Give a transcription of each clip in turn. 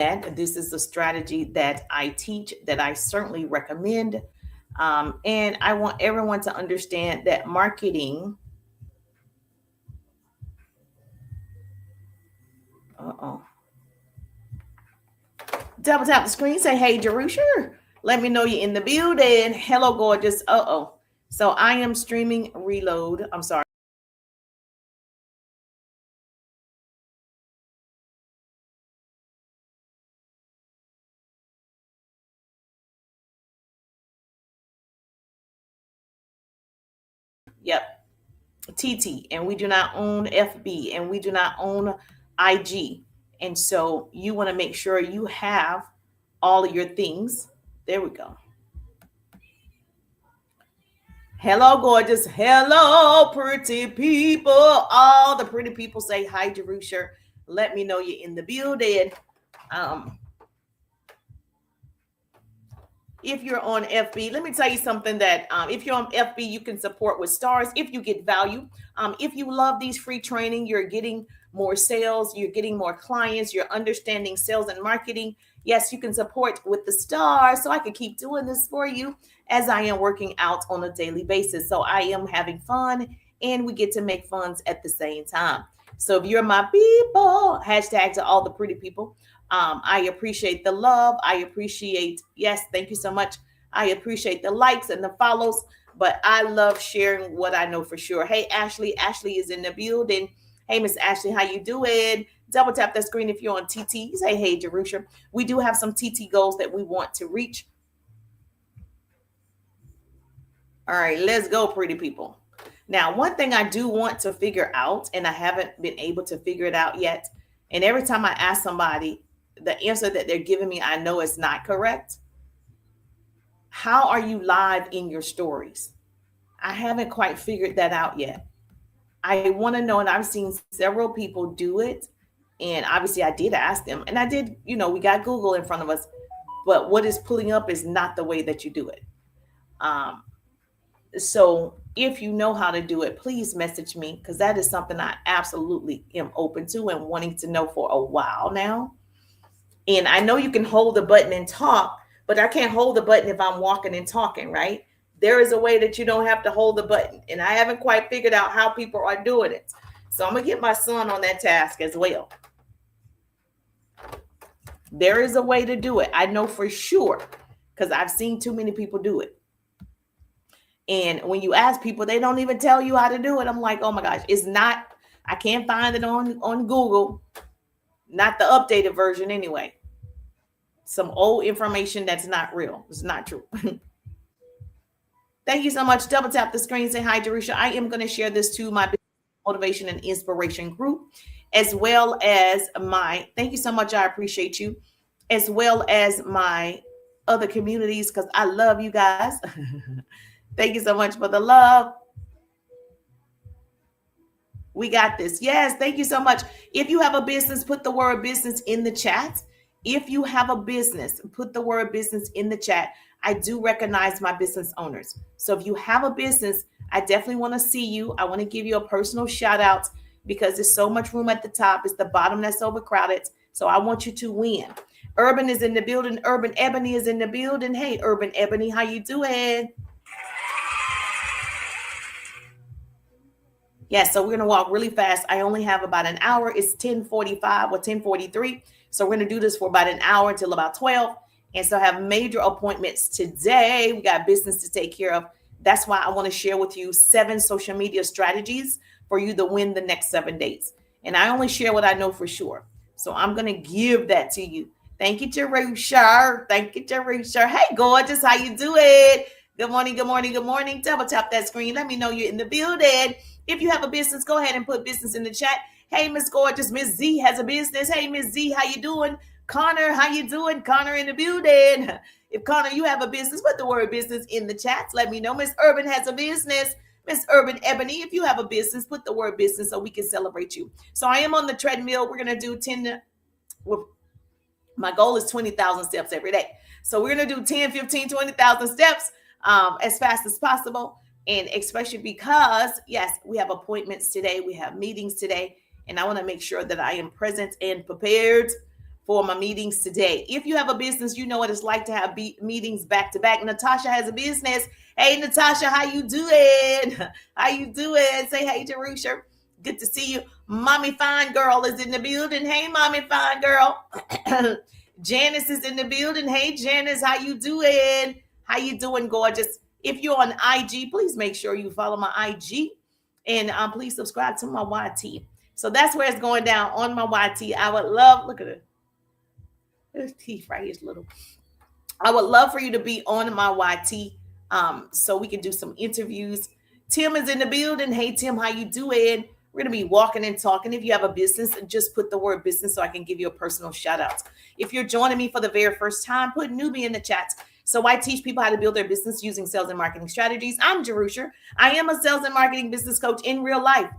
And this is a strategy that I teach that I certainly recommend. And I want everyone to understand that marketing. Uh-oh. Double tap the screen. Say, hey, Jerusha. Let me know you're in the building. Hello, gorgeous. Uh-oh. So I am streaming reload. I'm sorry. Yep. TT. And we do not own FB. And we do not own IG. And so you want to make sure you have all of your things. There we go. Hello, gorgeous. Hello, pretty people. All the pretty people say hi, Jerusha. Let me know you're in the building. Um, if you're on FB, let me tell you something that if you're on FB, you can support with stars if you get value. If you love these free training, you're getting more sales, you're getting more clients, you're understanding sales and marketing. Yes, you can support with the stars so I can keep doing this for you as I am working out on a daily basis. So I am having fun and we get to make funds at the same time. So if you're my people, hashtag to all the pretty people. I appreciate the love. I appreciate, yes, thank you so much. I appreciate the likes and the follows, but I love sharing what I know for sure. Hey, Ashley. Ashley is in the building. Hey, Miss Ashley, how you doing? Double tap that screen if you're on TT. Say, hey, Jerusha. We do have some TT goals that we want to reach. All right, let's go, pretty people. Now, one thing I do want to figure out, and I haven't been able to figure it out yet, and every time I ask somebody, the answer that they're giving me, I know it's not correct. How are you live in your stories? I haven't quite figured that out yet. I want to know, and I've seen several people do it. And obviously, I did ask them, and I did, we got Google in front of us, but what is pulling up is not the way that you do it. Um, so if you know how to do it, please message me because that is something I absolutely am open to and wanting to know for a while now. And I know you can hold the button and talk, but I can't hold the button if I'm walking and talking, right? There is a way that you don't have to hold the button. And I haven't quite figured out how people are doing it. So I'm going to get my son on that task as well. There is a way to do it. I know for sure because I've seen too many people do it. And when you ask people, they don't even tell you how to do it. I'm like, oh my gosh, it's not, I can't find it on Google. Not the updated version anyway. Some old information that's not real. It's not true. Thank you so much. Double tap the screen. Say hi, Jerusha. I am going to share this to my motivation and inspiration group, as well as thank you so much. I appreciate you, as well as my other communities, because I love you guys. Thank you so much for the love. We got this. Yes, thank you so much. If you have a business, put the word business in the chat. If you have a business, put the word business in the chat. I do recognize my business owners. So if you have a business, I definitely want to see you. I want to give you a personal shout out because there's so much room at the top. It's the bottom that's overcrowded. So I want you to win. Urban is in the building. Urban Ebony is in the building. Hey, Urban Ebony, how you doing? Yes, so we're going to walk really fast. I only have about an hour. It's 10:45 or 10:43. So we're going to do this for about an hour until about 12. And so I have major appointments today. We got business to take care of. That's why I want to share with you 7 social media strategies for you to win the next 7 days. And I only share what I know for sure. So I'm going to give that to you. Thank you, Jerusha. Thank you, Jerusha. Hey, gorgeous. How you doing? Good morning, good morning, good morning. Double tap that screen. Let me know you're in the building. If you have a business, go ahead and put business in the chat. Hey, Miss Gorgeous. Miss Z has a business. Hey, Miss Z, how you doing? Connor, how you doing? Connor in the building. If Connor, you have a business, put the word business in the chats. Let me know. Miss Urban has a business. Miss Urban Ebony, if you have a business, put the word business so we can celebrate you. So I am on the treadmill. We're going to do 10. My goal is 20,000 steps every day. So we're going to do 10, 15, 20,000 steps as fast as possible. And especially because, yes, we have appointments today. We have meetings today. And I want to make sure that I am present and prepared. for my meetings today. If you have a business, you know what it's like to have meetings back to back. Natasha has a business. Hey, Natasha, how you doing? How you doing? Say hey, Jerusha. Good to see you. Mommy Fine Girl is in the building. Hey, Mommy Fine Girl. Janice is in the building. Hey, Janice, how you doing? How you doing, gorgeous? If you're on IG, please make sure you follow my IG and please subscribe to my YT. So that's where it's going down on my YT. I would love, look at it. There's teeth right here, little. I would love for you to be on my YT so we can do some interviews. Tim is in the building. Hey, Tim, how you doing? We're going to be walking and talking. If you have a business, just put the word business so I can give you a personal shout out. If you're joining me for the very first time, put newbie in the chat. So I teach people how to build their business using sales and marketing strategies. I'm Jerusha. I am a sales and marketing business coach in real life.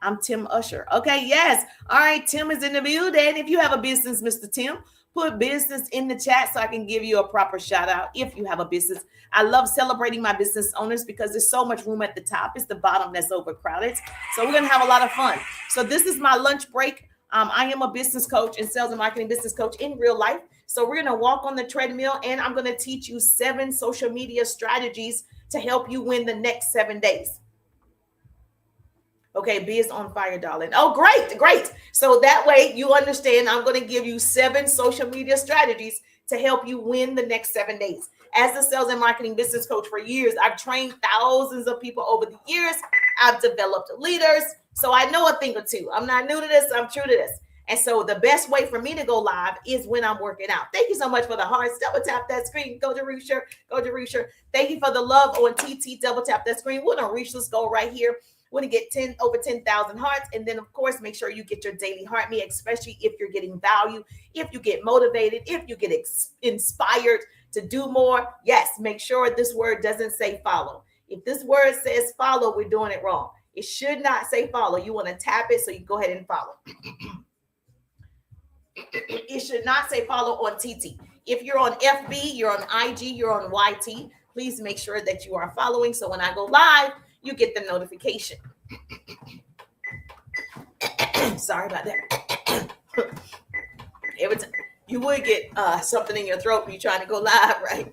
I'm Tim Usher. Okay, yes. All right, Tim is in the building. If you have a business, Mr. Tim, put business in the chat so I can give you a proper shout out if you have a business. I love celebrating my business owners because there's so much room at the top. It's the bottom that's overcrowded. So we're going to have a lot of fun. So this is my lunch break. I am a business coach and sales and marketing business coach in real life. So we're going to walk on the treadmill and I'm going to teach you 7 social media strategies to help you win the next 7 days. Okay, Biz on fire, darling. Oh, great. So that way you understand I'm going to give you 7 social media strategies to help you win the next 7 days. As a sales and marketing business coach for years, I've trained thousands of people over the years. I've developed leaders. So I know a thing or two. I'm not new to this. I'm true to this. And so the best way for me to go live is when I'm working out. Thank you so much for the hearts. Double tap that screen. Go to Jerusha. Thank you for the love on TT. Double tap that screen. We're going to reach this goal right here. We're going to get over 10,000 hearts. And then, of course, make sure you get your daily heart me, especially if you're getting value, if you get motivated, if you get inspired to do more. Yes, make sure this word doesn't say follow. If this word says follow, we're doing it wrong. It should not say follow. You want to tap it so you go ahead and follow. It should not say follow on TT. If you're on FB, you're on IG, you're on YT, please make sure that you are following. So when I go live, you get the notification. Sorry about that. Every time you would get something in your throat when you're trying to go live, right?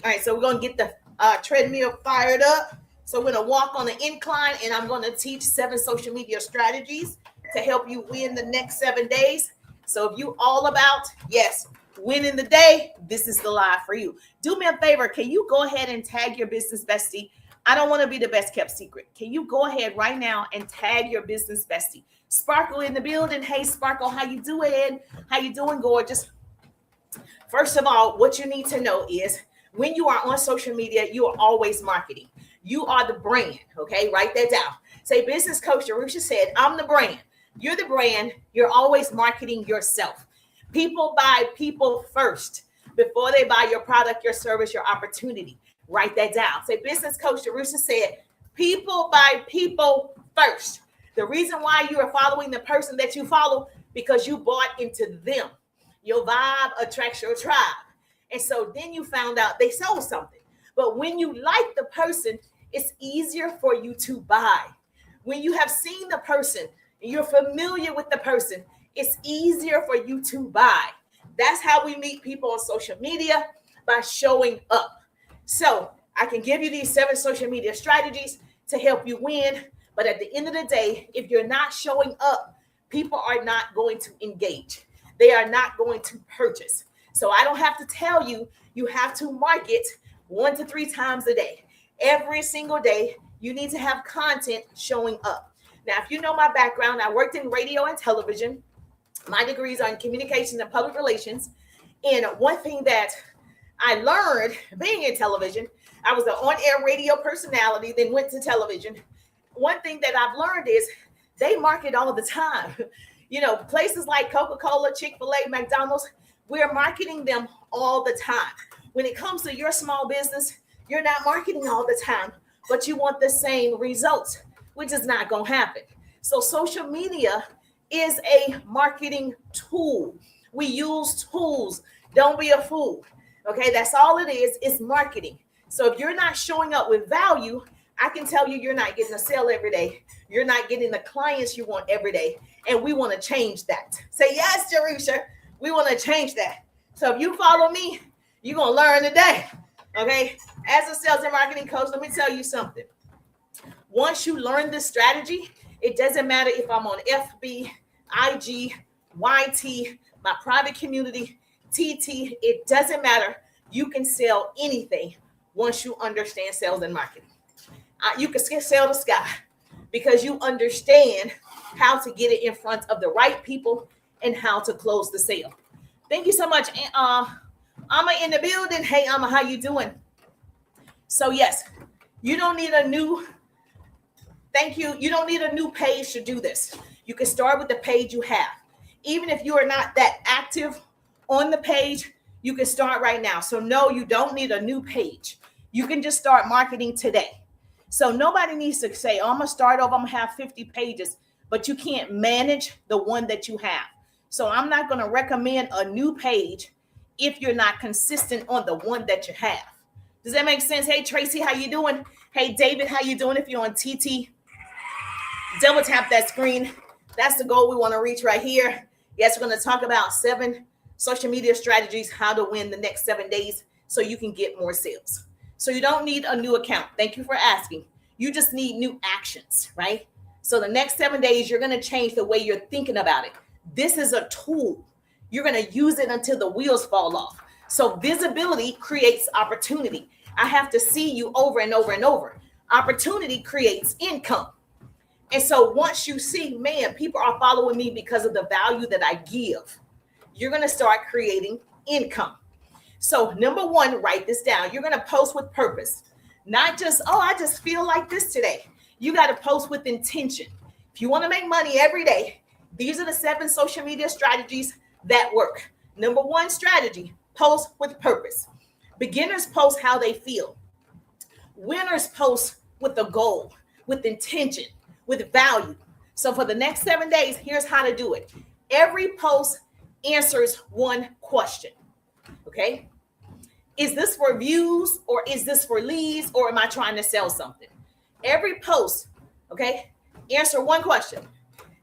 All right, so we're going to get the treadmill fired up. So we're going to walk on the incline, and I'm going to teach 7 social media strategies to help you win the next 7 days. So if you all about, yes, winning the day, this is the live for you. Do me a favor. Can you go ahead and tag your business bestie? I don't want to be the best kept secret. Can you go ahead right now and tag your business bestie? Sparkle in the building. Hey, Sparkle, how you doing? How you doing, gorgeous? First of all, what you need to know is when you are on social media, you are always marketing. You are the brand, okay? Write that down. Say, business coach Jerusha said, I'm the brand. You're the brand. You're always marketing yourself. People buy people first before they buy your product, your service, your opportunity. Write that down. Say, business coach Jerusha said, people buy people first. The reason why you are following the person that you follow, because you bought into them. Your vibe attracts your tribe. And so then you found out they sold something. But when you like the person, it's easier for you to buy. When you have seen the person and you're familiar with the person, it's easier for you to buy. That's how we meet people on social media, by showing up. So I can give you these 7 social media strategies to help you win. But at the end of the day, if you're not showing up, people are not going to engage. They are not going to purchase. So I don't have to tell you, you have to market 1 to 3 times a day. Every single day, you need to have content showing up. Now, if you know my background, I worked in radio and television. My degrees are in communications and public relations. And one thing that I learned being in television, I was an on-air radio personality, then went to television. One thing that I've learned is they market all the time. You know, places like Coca-Cola, Chick-fil-A, McDonald's, we're marketing them all the time. When it comes to your small business, you're not marketing all the time, but you want the same results, which is not going to happen. So social media is a marketing tool. We use tools. Don't be a fool. Okay, that's all it is. It's marketing. So if you're not showing up with value, I can tell you you're not getting a sale every day. You're not getting the clients you want every day. And we want to change that. Say yes, Jerusha. We want to change that. So if you follow me, you're going to learn today. Okay. As a sales and marketing coach, let me tell you something. Once you learn this strategy, it doesn't matter if I'm on FB, IG, YT, my private community, TT, it doesn't matter. You can sell anything once you understand sales and marketing. You can sell the sky because you understand how to get it in front of the right people and how to close the sale. Thank you so much. Amma in the building. Hey, Amma, how you doing? So yes, you don't need a new, thank you. You don't need a new page to do this. You can start with the page you have. Even if you are not that active on the page, you can start right now. So no, you don't need a new page. You can just start marketing today. So nobody needs to say, oh, I'm going to start over, I'm going to have 50 pages, but you can't manage the one that you have. So I'm not going to recommend a new page if you're not consistent on the one that you have. Does that make sense? Hey, Tracy, how you doing? Hey, David, how you doing? If you're on TT, double tap that screen. That's the goal we want to reach right here. Yes, we're going to talk about 7 social media strategies, how to win the next 7 days so you can get more sales. So you don't need a new account. Thank you for asking. You just need new actions, right? So the next 7 days, you're going to change the way you're thinking about it. This is a tool. You're going to use it until the wheels fall off. So visibility creates opportunity. I have to see you over and over and over. Opportunity creates income. And so once you see, man, people are following me because of the value that I give, you're going to start creating income. So number 1, write this down. You're going to post with purpose, not just, oh, I just feel like this today. You got to post with intention. If you want to make money every day, these are the 7 social media strategies that work. Number 1 strategy, post with purpose. Beginners post how they feel. Winners post with a goal, with intention, with value. So for the next 7 days, here's how to do it. Every post answers one question. Okay. Is this for views or is this for leads or am I trying to sell something? Every post, okay, answer one question.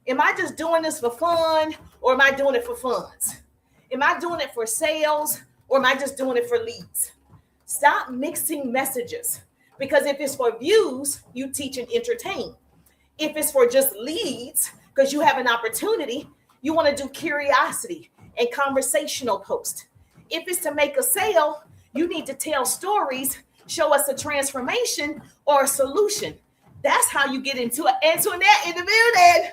Am I just doing this for fun or am I doing it for funds? Am I doing it for sales or am I just doing it for leads? Stop mixing messages because if it's for views, you teach and entertain. If it's for just leads, because you have an opportunity, you want to do curiosity and conversational post. If it's to make a sale, you need to tell stories, show us a transformation or a solution. That's how you get into it. Antoinette in the building.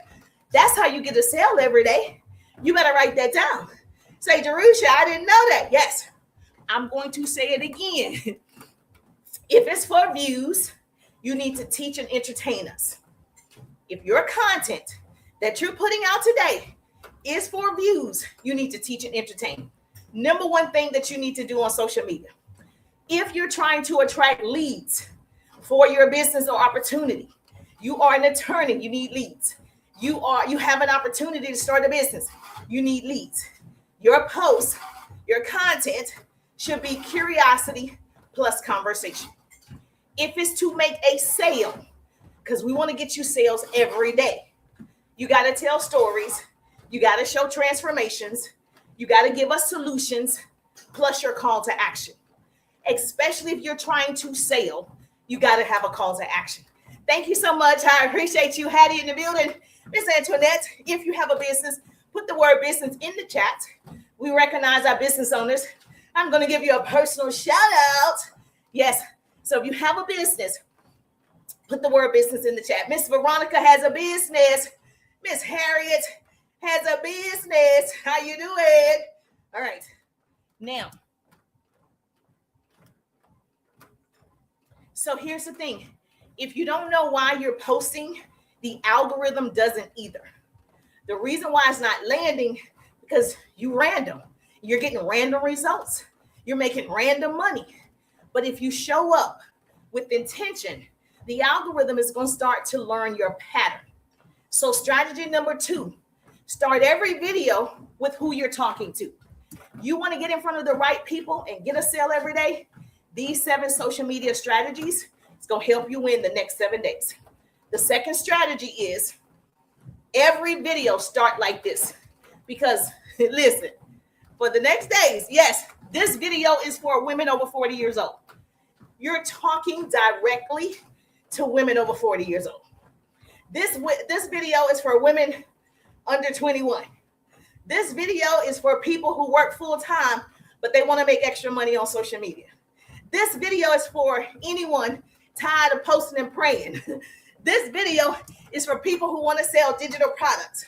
That's how you get a sale every day. You better write that down. Say, Jerusha, I didn't know that. Yes, I'm going to say it again. If it's for views, you need to teach and entertain us. If your content that you're putting out today is for views, you need to teach and entertain. Number 1 thing that you need to do on social media. If you're trying to attract leads for your business or opportunity, you are an attorney, you need leads. You have an opportunity to start a business, you need leads. Your post, your content should be curiosity plus conversation. If it's to make a sale, because we want to get you sales every day, you got to tell stories, you got to show transformations, you got to give us solutions, plus your call to action. Especially if you're trying to sell, you got to have a call to action. Thank you so much. I appreciate you, Hattie, in the building. Miss Antoinette, if you have a business, put the word business in the chat. We recognize our business owners. I'm going to give you a personal shout out. Yes. So if you have a business, put the word business in the chat. Miss Veronica has a business. Miss Harriet has a business. How you doing? All right. Now, so here's the thing. If you don't know why you're posting, the algorithm doesn't either. The reason why it's not landing, because you random. You're getting random results. You're making random money. But if you show up with intention, the algorithm is going to start to learn your pattern. So strategy number 2, start every video with who you're talking to. You want to get in front of the right people and get a sale every day? These 7 social media strategies, it's going to help you win the next 7 days. The second strategy is every video start like this. Because listen, for the next days. Yes, this video is for women over 40 years old. You're talking directly to women over 40 years old. This video is for women under 21. This video is for people who work full time, but they want to make extra money on social media. This video is for anyone tired of posting and praying. This video is for people who want to sell digital products.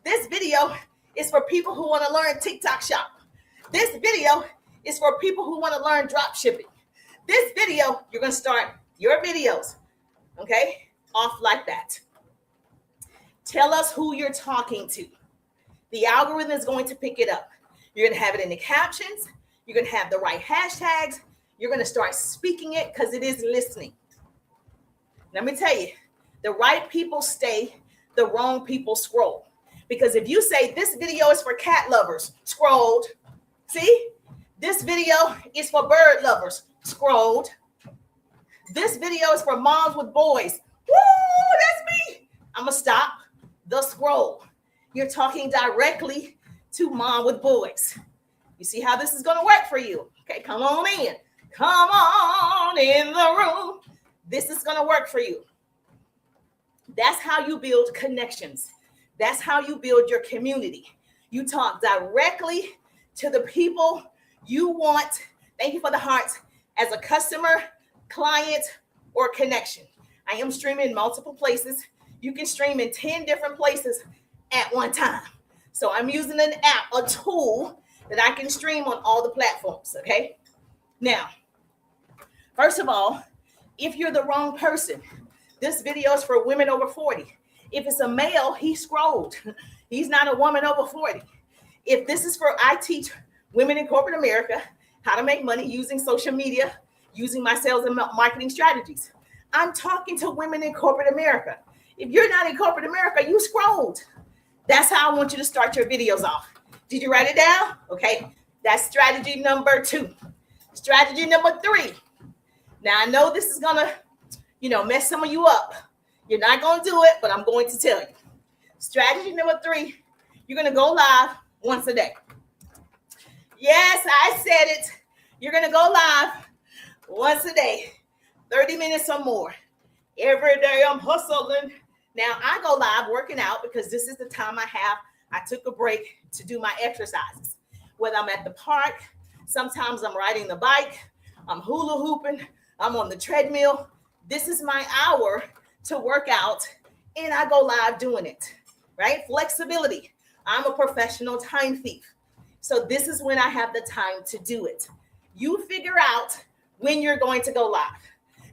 This video is for people who want to learn TikTok shop. This video is for people who want to learn drop shipping. This video, you're going to start your videos, okay, off like that. Tell us who you're talking to. The algorithm is going to pick it up. You're going to have it in the captions. You're going to have the right hashtags. You're going to start speaking it because it is listening. Let me tell you, the right people stay, the wrong people scroll. Because if you say this video is for cat lovers, scrolled. See? This video is for bird lovers, scrolled. This video is for moms with boys. Woo, that's me. I'm going to stop the scroll. You're talking directly to mom with boys. You see how this is going to work for you? Okay, come on in. Come on in the room. This is going to work for you. That's how you build connections. That's how you build your community. You talk directly to the people you want. Thank you for the hearts as a customer, client, or connection. I am streaming in multiple places. You can stream in 10 different places at one time. So I'm using an app, a tool that I can stream on all the platforms, okay? Now, first of all, if you're the wrong person, this video is for women over 40. If it's a male, he scrolled. He's not a woman over 40. If this is for, I teach women in corporate America how to make money using social media, using my sales and marketing strategies. I'm talking to women in corporate America. If you're not in corporate America, you scrolled. That's how I want you to start your videos off. Did you write it down? Okay, that's strategy number 2. Strategy number 3. Now, I know this is going to, mess some of you up. You're not going to do it, but I'm going to tell you. Strategy number 3, you're going to go live once a day. Yes, I said it. You're going to go live once a day, 30 minutes or more. Every day I'm hustling. Now, I go live working out because this is the time I have. I took a break to do my exercises. Whether I'm at the park, sometimes I'm riding the bike, I'm hula hooping, I'm on the treadmill. This is my hour to work out, and I go live doing it, right? Flexibility. I'm a professional time thief. So this is when I have the time to do it. You figure out when you're going to go live.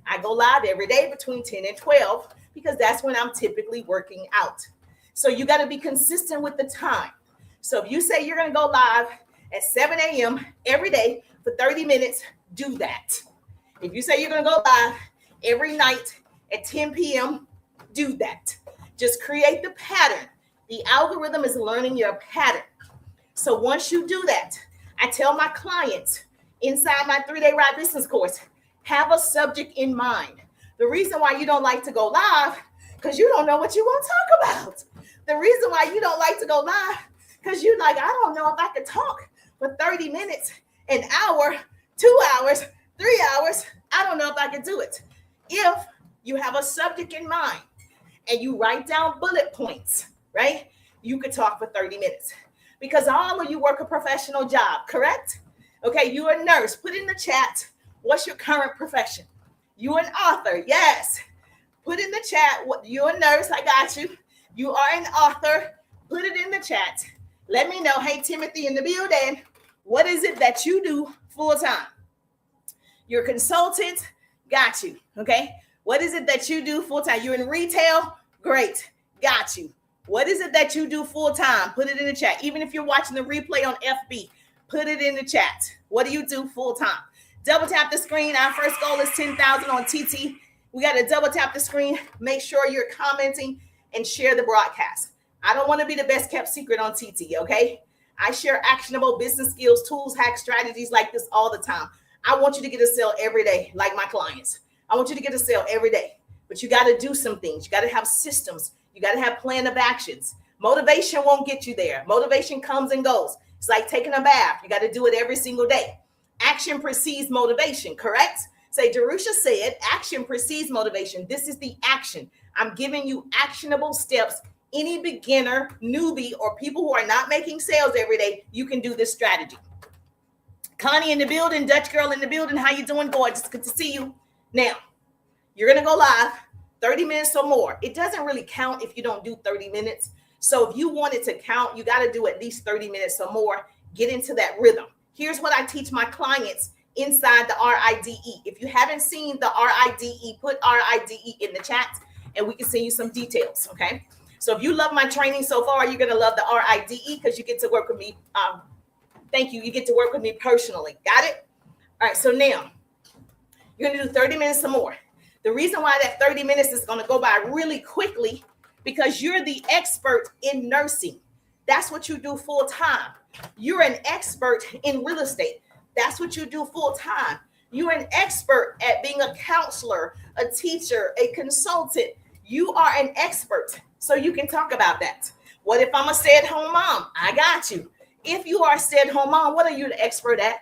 I go live every day between 10 and 12 because that's when I'm typically working out. So you got to be consistent with the time. So if you say you're going to go live at 7 a.m. every day for 30 minutes, do that. If you say you're going to go live every night at 10 p.m., do that. Just create the pattern. The algorithm is learning your pattern. So once you do that, I tell my clients inside my 3-day Ride Business course, have a subject in mind. The reason why you don't like to go live, because you don't know what you want to talk about. The reason why you don't like to go live, because you're like, I don't know if I could talk for 30 minutes, an hour, 2 hours, 3 hours. I don't know if I could do it. If you have a subject in mind and you write down bullet points, right? You could talk for 30 minutes because all of you work a professional job, correct? Okay, you're a nurse. Put in the chat, what's your current profession? You're an author, yes. Put in the chat, you're a nurse, I got you. You are an author, put it in the chat. Let me know, hey, Timothy in the building, what is it that you do full time? You're a consultant, got you, okay? What is it that you do full time? You're in retail, great, got you. What is it that you do full time? Put it in the chat. Even if you're watching the replay on FB, put it in the chat. What do you do full time? Double tap the screen. Our first goal is 10,000 on TT. We got to double tap the screen. Make sure you're commenting and share the broadcast. I don't want to be the best kept secret on TT, okay? I share actionable business skills, tools, hacks, strategies like this all the time. I want you to get a sale every day, like my clients. I want you to get a sale every day, but you got to do some things. You got to have systems. You got to have plan of actions. Motivation won't get you there. Motivation comes and goes. It's like taking a bath. You got to do it every single day. Action precedes motivation, correct? Say, Jerusha said, action precedes motivation. This is the action. I'm giving you actionable steps. Any beginner, newbie, or people who are not making sales every day, you can do this strategy. Connie in the building, Dutch girl in the building. How you doing, gorgeous? Good to see you. Now, you're going to go live 30 minutes or more. It doesn't really count if you don't do 30 minutes. So if you want it to count, you got to do at least 30 minutes or more. Get into that rhythm. Here's what I teach my clients inside the RIDE. If you haven't seen the RIDE, put RIDE in the chat and we can send you some details, okay? So if you love my training so far, you're going to love the RIDE because you get to work with me. Thank you. You get to work with me personally. Got it? All right. So now you're going to do 30 minutes or more. The reason why that 30 minutes is going to go by really quickly because you're the expert in nursing. That's what you do full time. You're an expert in real estate. That's what you do full time. You're an expert at being a counselor, a teacher, a consultant. You are an expert. So you can talk about that. What if I'm a stay-at-home mom? I got you. If you are a stay-at-home mom, what are you the expert at?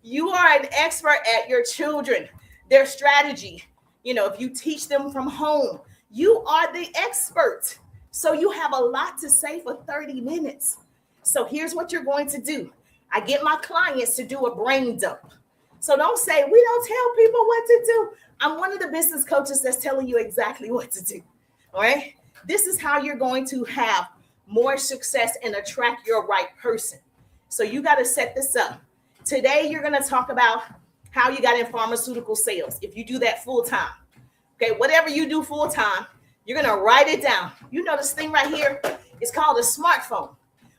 You are an expert at your children, their strategy. You know, if you teach them from home, you are the expert. So you have a lot to say for 30 minutes. So here's what you're going to do. I get my clients to do a brain dump. So don't say, we don't tell people what to do. I'm one of the business coaches that's telling you exactly what to do. All right. This is how you're going to have more success and attract your right person. So you got to set this up. Today, you're going to talk about how you got in pharmaceutical sales. If you do that full time, okay, whatever you do full time, you're going to write it down. You know, this thing right here is called a smartphone.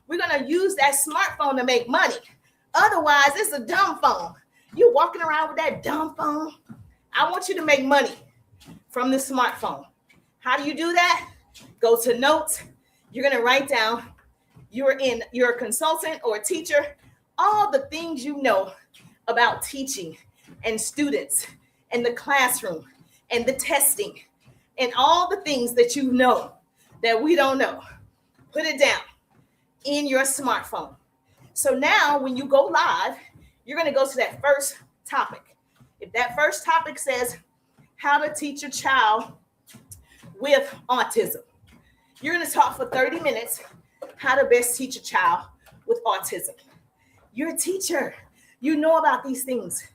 We're going to use that smartphone to make money. Otherwise, it's a dumb phone. You're walking around with that dumb phone. I want you to make money from the smartphone. How do you do that? Go to notes. You're going to write down you're a consultant or a teacher, all the things you know about teaching and students and the classroom and the testing and all the things that you know that we don't know. Put it down in your smartphone. So now when you go live, you're going to go to that first topic. If that first topic says how to teach a child with autism, you're going to talk for 30 minutes how to best teach a child with autism. You're a teacher. You know about these things.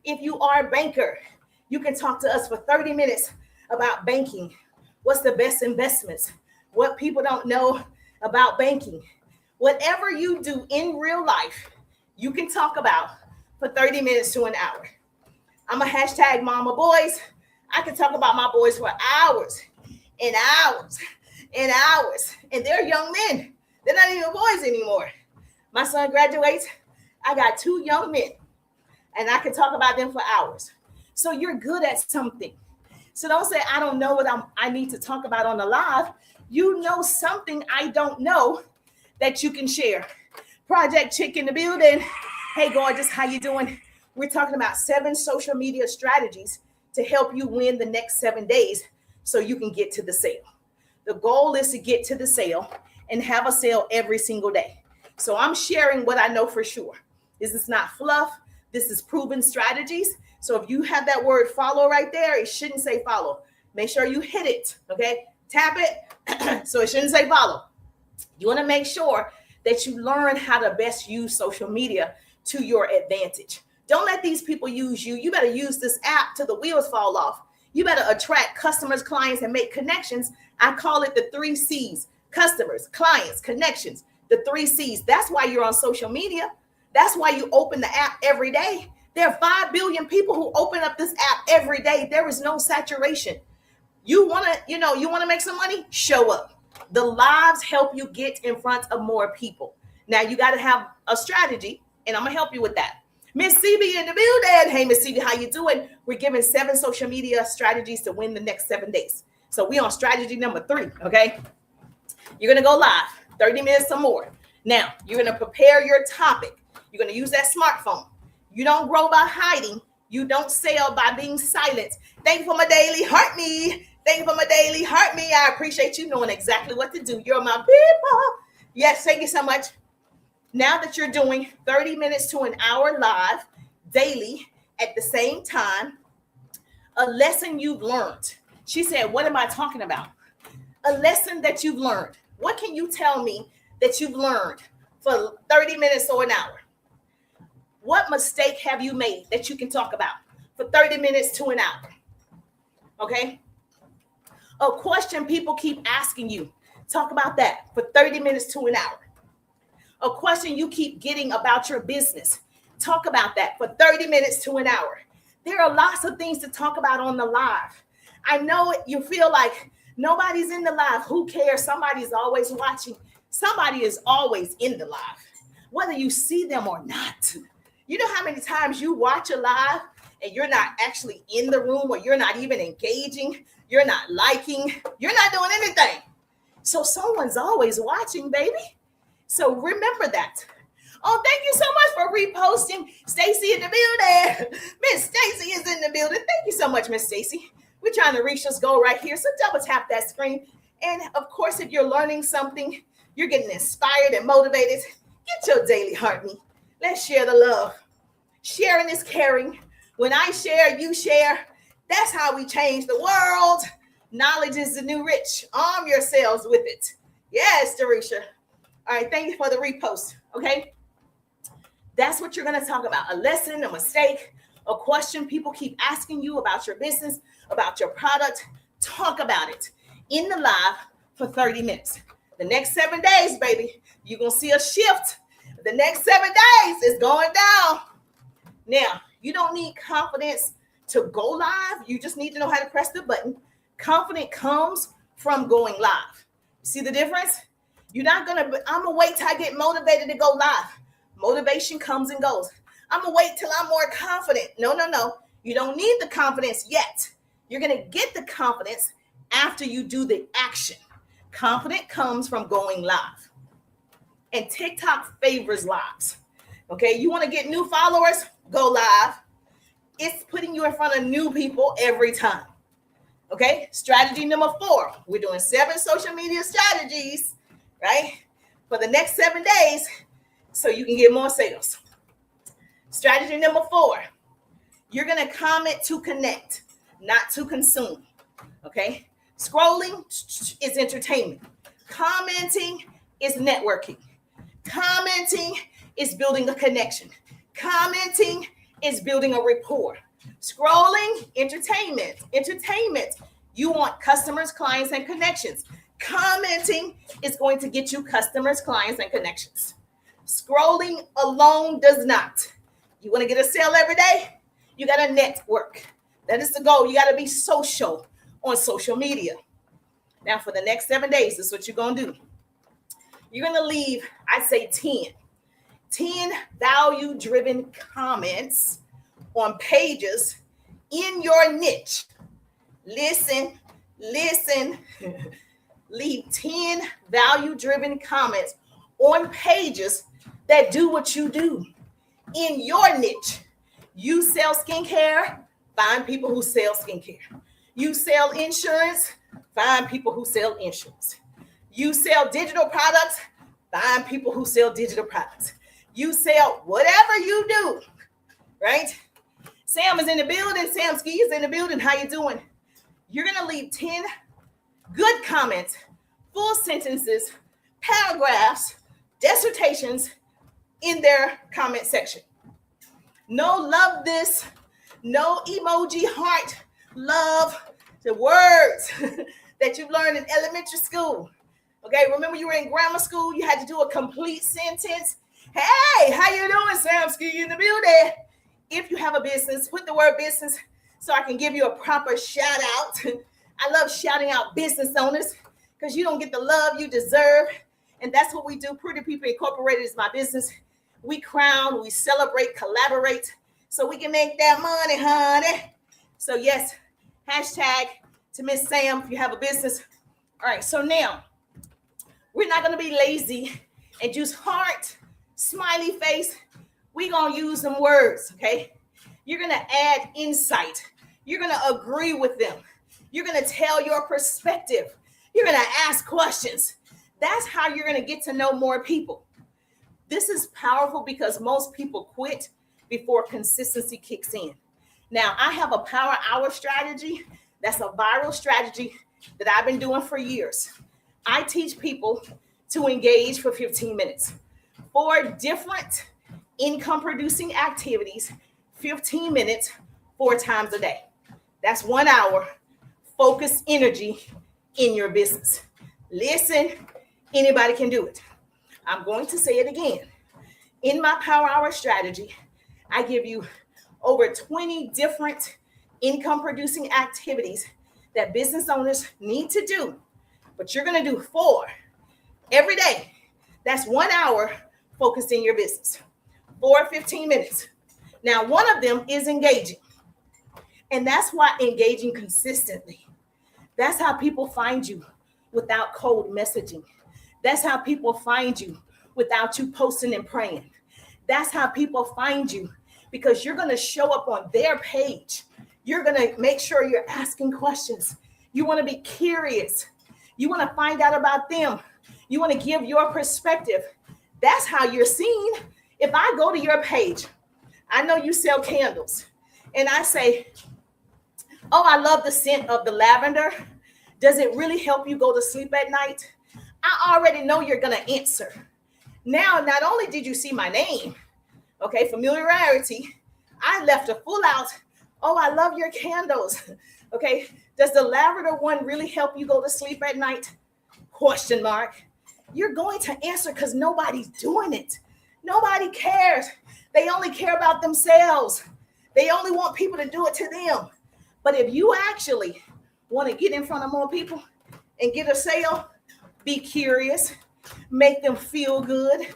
If you are a banker, you can talk to us for 30 minutes about banking. What's the best investments? What people don't know about banking. Whatever you do in real life, you can talk about for 30 minutes to an hour. I'm a hashtag mama boys. I can talk about my boys for hours and hours and hours. And they're young men. They're not even boys anymore. My son graduates. I got 2 young men. And I can talk about them for hours. So you're good at something. So don't say, I don't know what I need to talk about on the live. You know something I don't know that you can share. Project Chick in the building. Hey, gorgeous, how you doing? We're talking about 7 social media strategies to help you win the next 7 days so you can get to the sale. The goal is to get to the sale and have a sale every single day. So I'm sharing what I know for sure. This is not fluff. This is proven strategies. So if you have that word follow right there, it shouldn't say follow. Make sure you hit it, okay? Tap it so it shouldn't say follow. You want to make sure that you learn how to best use social media to your advantage. Don't let these people use you. You better use this app till the wheels fall off. You better attract customers, clients, and make connections. I call it the 3 C's. Customers, clients, connections, the 3 C's. That's why you're on social media. That's why you open the app every day. There are 5 billion people who open up this app every day. There is no saturation. You want to make some money? Show up. The lives help you get in front of more people. Now you got to have a strategy, and I'm going to help you with that. Miss CB in the building. Hey, Miss CB, how you doing? We're giving 7 social media strategies to win the next 7 days. So we on strategy number 3, okay? You're going to go live, 30 minutes or more. Now, you're going to prepare your topic. You're going to use that smartphone. You don't grow by hiding. You don't sell by being silent. Thank you for my daily heart me. Thank you for my daily heart me. I appreciate you knowing exactly what to do. You're my people. Yes, thank you so much. Now that you're doing 30 minutes to an hour live daily at the same time, a lesson you've learned. She said, what am I talking about? A lesson that you've learned. What can you tell me that you've learned for 30 minutes or an hour? What mistake have you made that you can talk about for 30 minutes to an hour? Okay? A question people keep asking you. Talk about that for 30 minutes to an hour. A question you keep getting about your business. Talk about that for 30 minutes to an hour. There are lots of things to talk about on the live. I know you feel like nobody's in the live. Who cares? Somebody's always watching. Somebody is always in the live, whether you see them or not. You know how many times you watch a live and you're not actually in the room, or you're not even engaging, you're not liking, you're not doing anything. So someone's always watching, baby. So remember that. Oh, thank you so much for reposting. Stacy in the building. Miss Stacy is in the building. Thank you so much, Miss Stacy. We're trying to reach this goal right here. So double tap that screen. And of course, if you're learning something, you're getting inspired and motivated, get your daily heart me. Let's share the love. Sharing is caring. When I share, you share. That's how we change the world. Knowledge is the new rich. Arm yourselves with it. Yes, Darisha. All right, thank you for the repost. Okay. That's what you're going to talk about. A lesson, a mistake, a question people keep asking you about your business, about your product. Talk about it in the live for 30 minutes. The next 7 days, baby, you're going to see a shift. The next 7 days is going down. Now, you don't need confidence to go live. You just need to know how to press the button. Confidence comes from going live. You see the difference? You're not going to, I'm going to wait till I get motivated to go live. Motivation comes and goes. I'm going to wait till I'm more confident. No. You don't need the confidence yet. You're going to get the confidence after you do the action. Confidence comes from going live. And TikTok favors lives. Okay, you want to get new followers? Go live. It's putting you in front of new people every time. Okay, strategy number 4. We're doing 7 social media strategies, right? For the next 7 days, so you can get more sales. Strategy number 4. You're going to comment to connect, not to consume. Okay, scrolling is entertainment. Commenting is networking. Commenting is building a connection. Commenting is building a rapport. Scrolling, entertainment. You want customers, clients, and connections. Commenting is going to get you customers, clients, and connections. Scrolling alone does not. You want to get a sale every day? You got to network. That is the goal. You got to be social on social media. Now, for the next 7 days, this is what you're going to do. You're going to leave, I'd say 10 value-driven comments on pages in your niche. Listen. Leave 10 value-driven comments on pages that do what you do in your niche. You sell skincare, find people who sell skincare. You sell insurance, find people who sell insurance. You sell digital products, find people who sell digital products. You sell whatever you do, right? Sam is in the building. Sam Ski is in the building. How you doing? You're going to leave 10 good comments, full sentences, paragraphs, dissertations in their comment section. No love this, no emoji heart, love the words that you've learned in elementary school. Okay, remember you were in grammar school, you had to do a complete sentence. Hey, how you doing, Sam Ski in the building? If you have a business, put the word business so I can give you a proper shout out. I love shouting out business owners because you don't get the love you deserve. And that's what we do. Pretty People Incorporated is my business. We crown, we celebrate, collaborate so we can make that money, honey. So yes, hashtag to Miss Sam if you have a business. All right, so now we're not going to be lazy and just heart, smiley face. We're going to use them words, okay? You're going to add insight. You're going to agree with them. You're going to tell your perspective. You're going to ask questions. That's how you're going to get to know more people. This is powerful because most people quit before consistency kicks in. Now, I have a power hour strategy. That's a viral strategy that I've been doing for years. I teach people to engage for 15 minutes. 4 different income producing activities, 15 minutes, 4 times a day. That's 1 hour. Focus energy in your business. Listen, anybody can do it. I'm going to say it again. In my power hour strategy, I give you over 20 different income producing activities that business owners need to do, but you're going to do 4 every day. That's 1 hour focused in your business. 4 15 minutes. Now, one of them is engaging. And that's why engaging consistently. That's how people find you without cold messaging. That's how people find you without you posting and praying. That's how people find you, because you're going to show up on their page. You're going to make sure you're asking questions. You want to be curious. You want to find out about them. You want to give your perspective. That's how you're seen. If I go to your page, I know you sell candles, and I say, oh, I love the scent of the lavender. Does it really help you go to sleep at night? I already know you're going to answer. Now, not only did you see my name, okay, familiarity, I left a full out, oh, I love your candles. Okay, does the lavender one really help you go to sleep at night? Question mark. You're going to answer because nobody's doing it. Nobody cares. They only care about themselves. They only want people to do it to them. But if you actually want to get in front of more people and get a sale, be curious, make them feel good,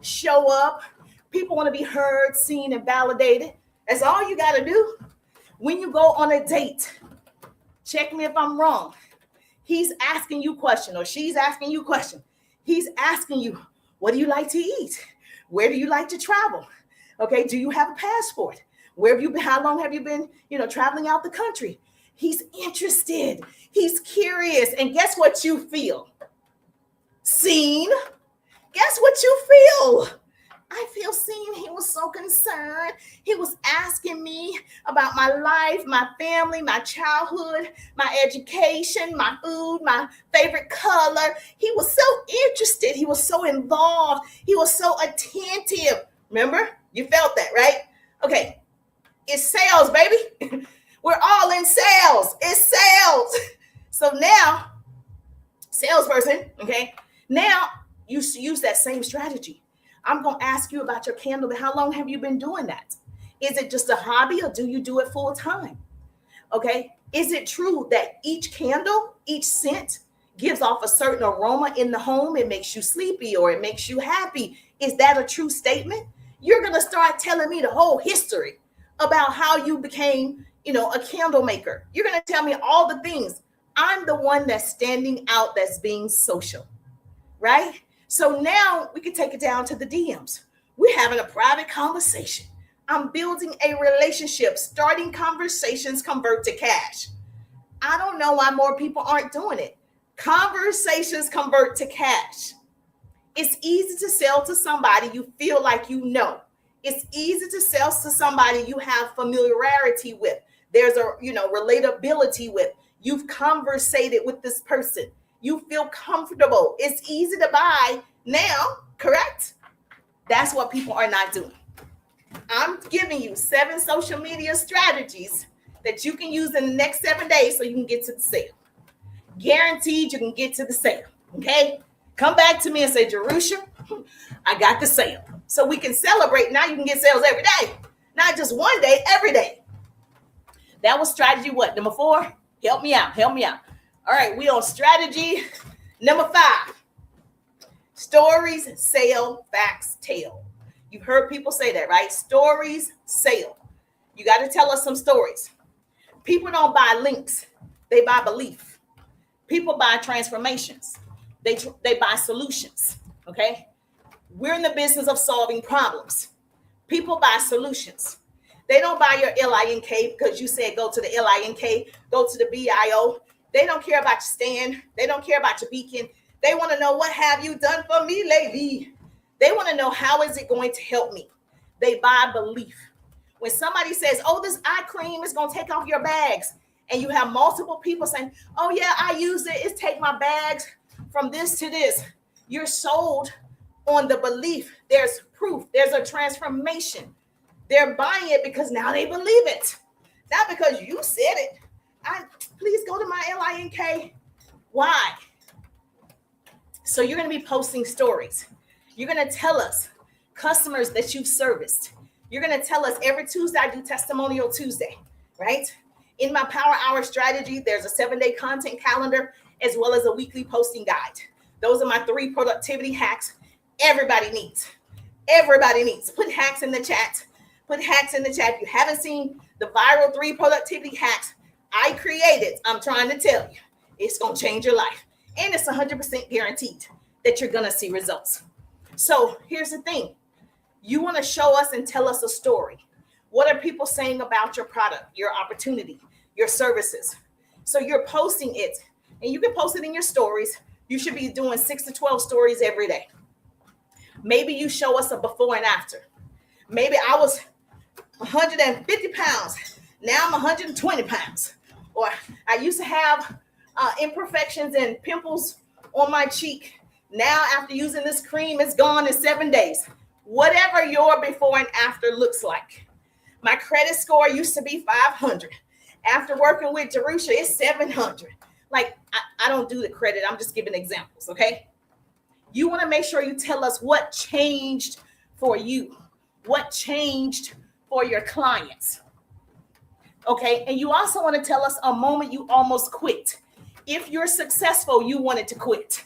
show up. People want to be heard, seen, and validated. That's all you got to do. When you go on a date, check me if I'm wrong. He's asking you a question, or she's asking you a question. He's asking you, what do you like to eat? Where do you like to travel? Okay, do you have a passport? Where have you been? How long have you been, traveling out the country? He's interested. He's curious. And guess what you feel? Seen. Guess what you feel? I feel seen. He was so concerned. He was asking me about my life, my family, my childhood, my education, my food, my favorite color. He was so interested. He was so involved. He was so attentive. Remember? You felt that, right? Okay. It's sales, baby. We're all in sales. It's sales. So now, salesperson, okay, now you use that same strategy. I'm going to ask you about your candle. How long have you been doing that? Is it just a hobby, or do you do it full time? Okay. Is it true that each candle, each scent gives off a certain aroma in the home? It makes you sleepy or it makes you happy. Is that a true statement? You're going to start telling me the whole history about how you became, a candle maker. You're going to tell me all the things. I'm the one that's standing out, that's being social, right? So now we can take it down to the DMs. We're having a private conversation. I'm building a relationship. Starting conversations convert to cash. I don't know why more people aren't doing it. Conversations convert to cash. It's easy to sell to somebody you feel like you know. It's easy to sell to somebody you have familiarity with. There's a, relatability with. You've conversated with this person. You feel comfortable. It's easy to buy now, correct? That's what people are not doing. I'm giving you 7 social media strategies that you can use in the next 7 days so you can get to the sale. Guaranteed you can get to the sale, okay? Come back to me and say, Jerusha, I got the sale. So we can celebrate. Now you can get sales every day. Not just one day, every day. That was strategy what? Number 4? Help me out. All right, we on strategy number 5. Stories, sell, facts, tell. You've heard people say that, right? Stories, sell. You got to tell us some stories. People don't buy links. They buy belief. People buy transformations. They buy solutions, okay? We're in the business of solving problems. People buy solutions. They don't buy your LINK because you said go to the LINK, go to the BIO. They don't care about your stand. They don't care about your beacon. They want to know, what have you done for me lately? They want to know, how is it going to help me? They buy belief. When somebody says, oh, this eye cream is going to take off your bags, and you have multiple people saying, oh yeah, I use it, it's take my bags from this to this, you're sold on the belief. There's proof, there's a transformation. They're buying it because now they believe it, not because you said it. Please go to my LINK. Why? So you're going to be posting stories. You're going to tell us customers that you've serviced. You're going to tell us every Tuesday, I do Testimonial Tuesday, right? In my Power Hour strategy, there's a 7-day content calendar as well as a weekly posting guide. Those are my 3 productivity hacks everybody needs. Everybody needs. Put hacks in the chat. Put hacks in the chat. If you haven't seen the viral 3 productivity hacks I created, I'm trying to tell you, it's going to change your life. And it's 100% guaranteed that you're going to see results. So here's the thing. You want to show us and tell us a story. What are people saying about your product, your opportunity, your services? So you're posting it, and you can post it in your stories. You should be doing 6 to 12 stories every day. Maybe you show us a before and after. Maybe I was 150 pounds. Now I'm 120 pounds. Or I used to have imperfections and pimples on my cheek. Now, after using this cream, it's gone in 7 days. Whatever your before and after looks like. My credit score used to be 500. After working with Jerusha, it's 700. Like, I don't do the credit. I'm just giving examples, okay? You want to make sure you tell us what changed for you. What changed for your clients. Okay, and you also want to tell us a moment you almost quit. If you're successful, you wanted to quit.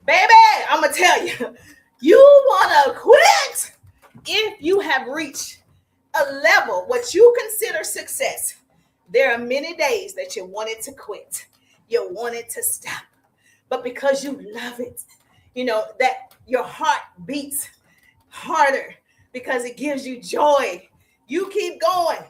Baby, I'm going to tell you, you want to quit if you have reached a level, what you consider success. There are many days that you wanted to quit. You wanted to stop. But because you love it, you know, that your heart beats harder because it gives you joy. You keep going,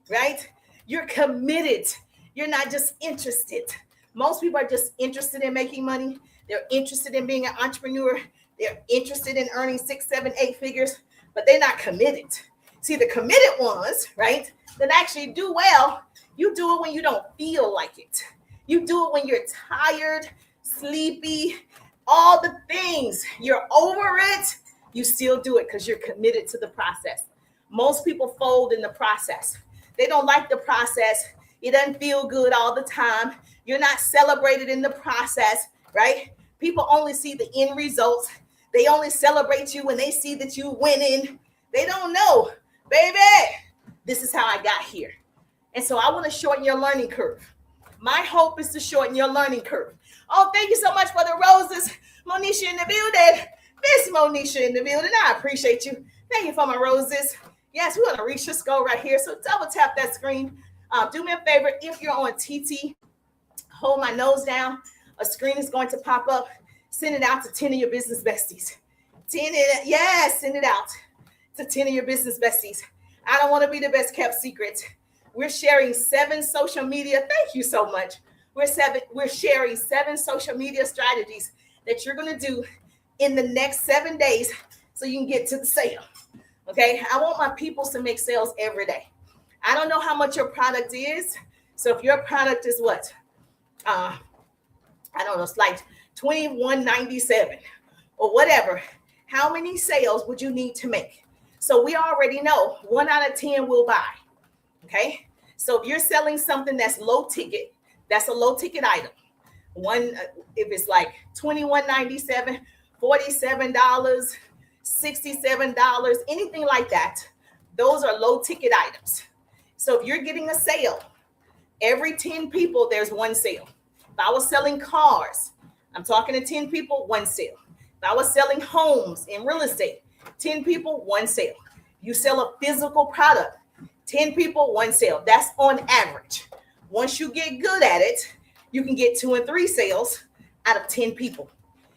right? You're committed. You're not just interested. Most people are just interested in making money. They're interested in being an entrepreneur. They're interested in earning 6, 7, 8 figures, but they're not committed. See, the committed ones, right, that actually do well, you do it when you don't feel like it. You do it when you're tired, sleepy, all the things. You're over it. You still do it because you're committed to the process. Most people fold in the process. They don't like the process. It doesn't feel good all the time. You're not celebrated in the process, right? People only see the end results. They only celebrate you when they see that you winning. They don't know, baby, this is how I got here. And so I want to shorten your learning curve. My hope is to shorten your learning curve. Oh, thank you so much for the roses. Monisha in the building. Miss Monisha in the building. I appreciate you. Thank you for my roses. Yes, we want to reach this goal right here. So double tap that screen. Do me a favor. If you're on TT, hold my nose down. A screen is going to pop up. Send it out to 10 of your business besties. Send it out to 10 of your business besties. I don't want to be the best kept secret. We're sharing 7 social media. Thank you so much. We're sharing 7 social media strategies that you're going to do in the next 7 days so you can get to the sale. Okay, I want my people to make sales every day. I don't know how much your product is. So if your product is what? I don't know, it's like $21.97 or whatever. How many sales would you need to make? So we already know 1 out of 10 will buy. Okay, so if you're selling something that's low ticket, that's a low ticket item. If it's like $21.97, $47, $67, anything like that, those are low ticket items. So if you're getting a sale, every 10 people, there's 1 sale. If I was selling cars, I'm talking to 10 people, 1 sale. If I was selling homes in real estate, 10 people, 1 sale. You sell a physical product, 10 people, 1 sale. That's on average. Once you get good at it, you can get 2 and 3 sales out of 10 people.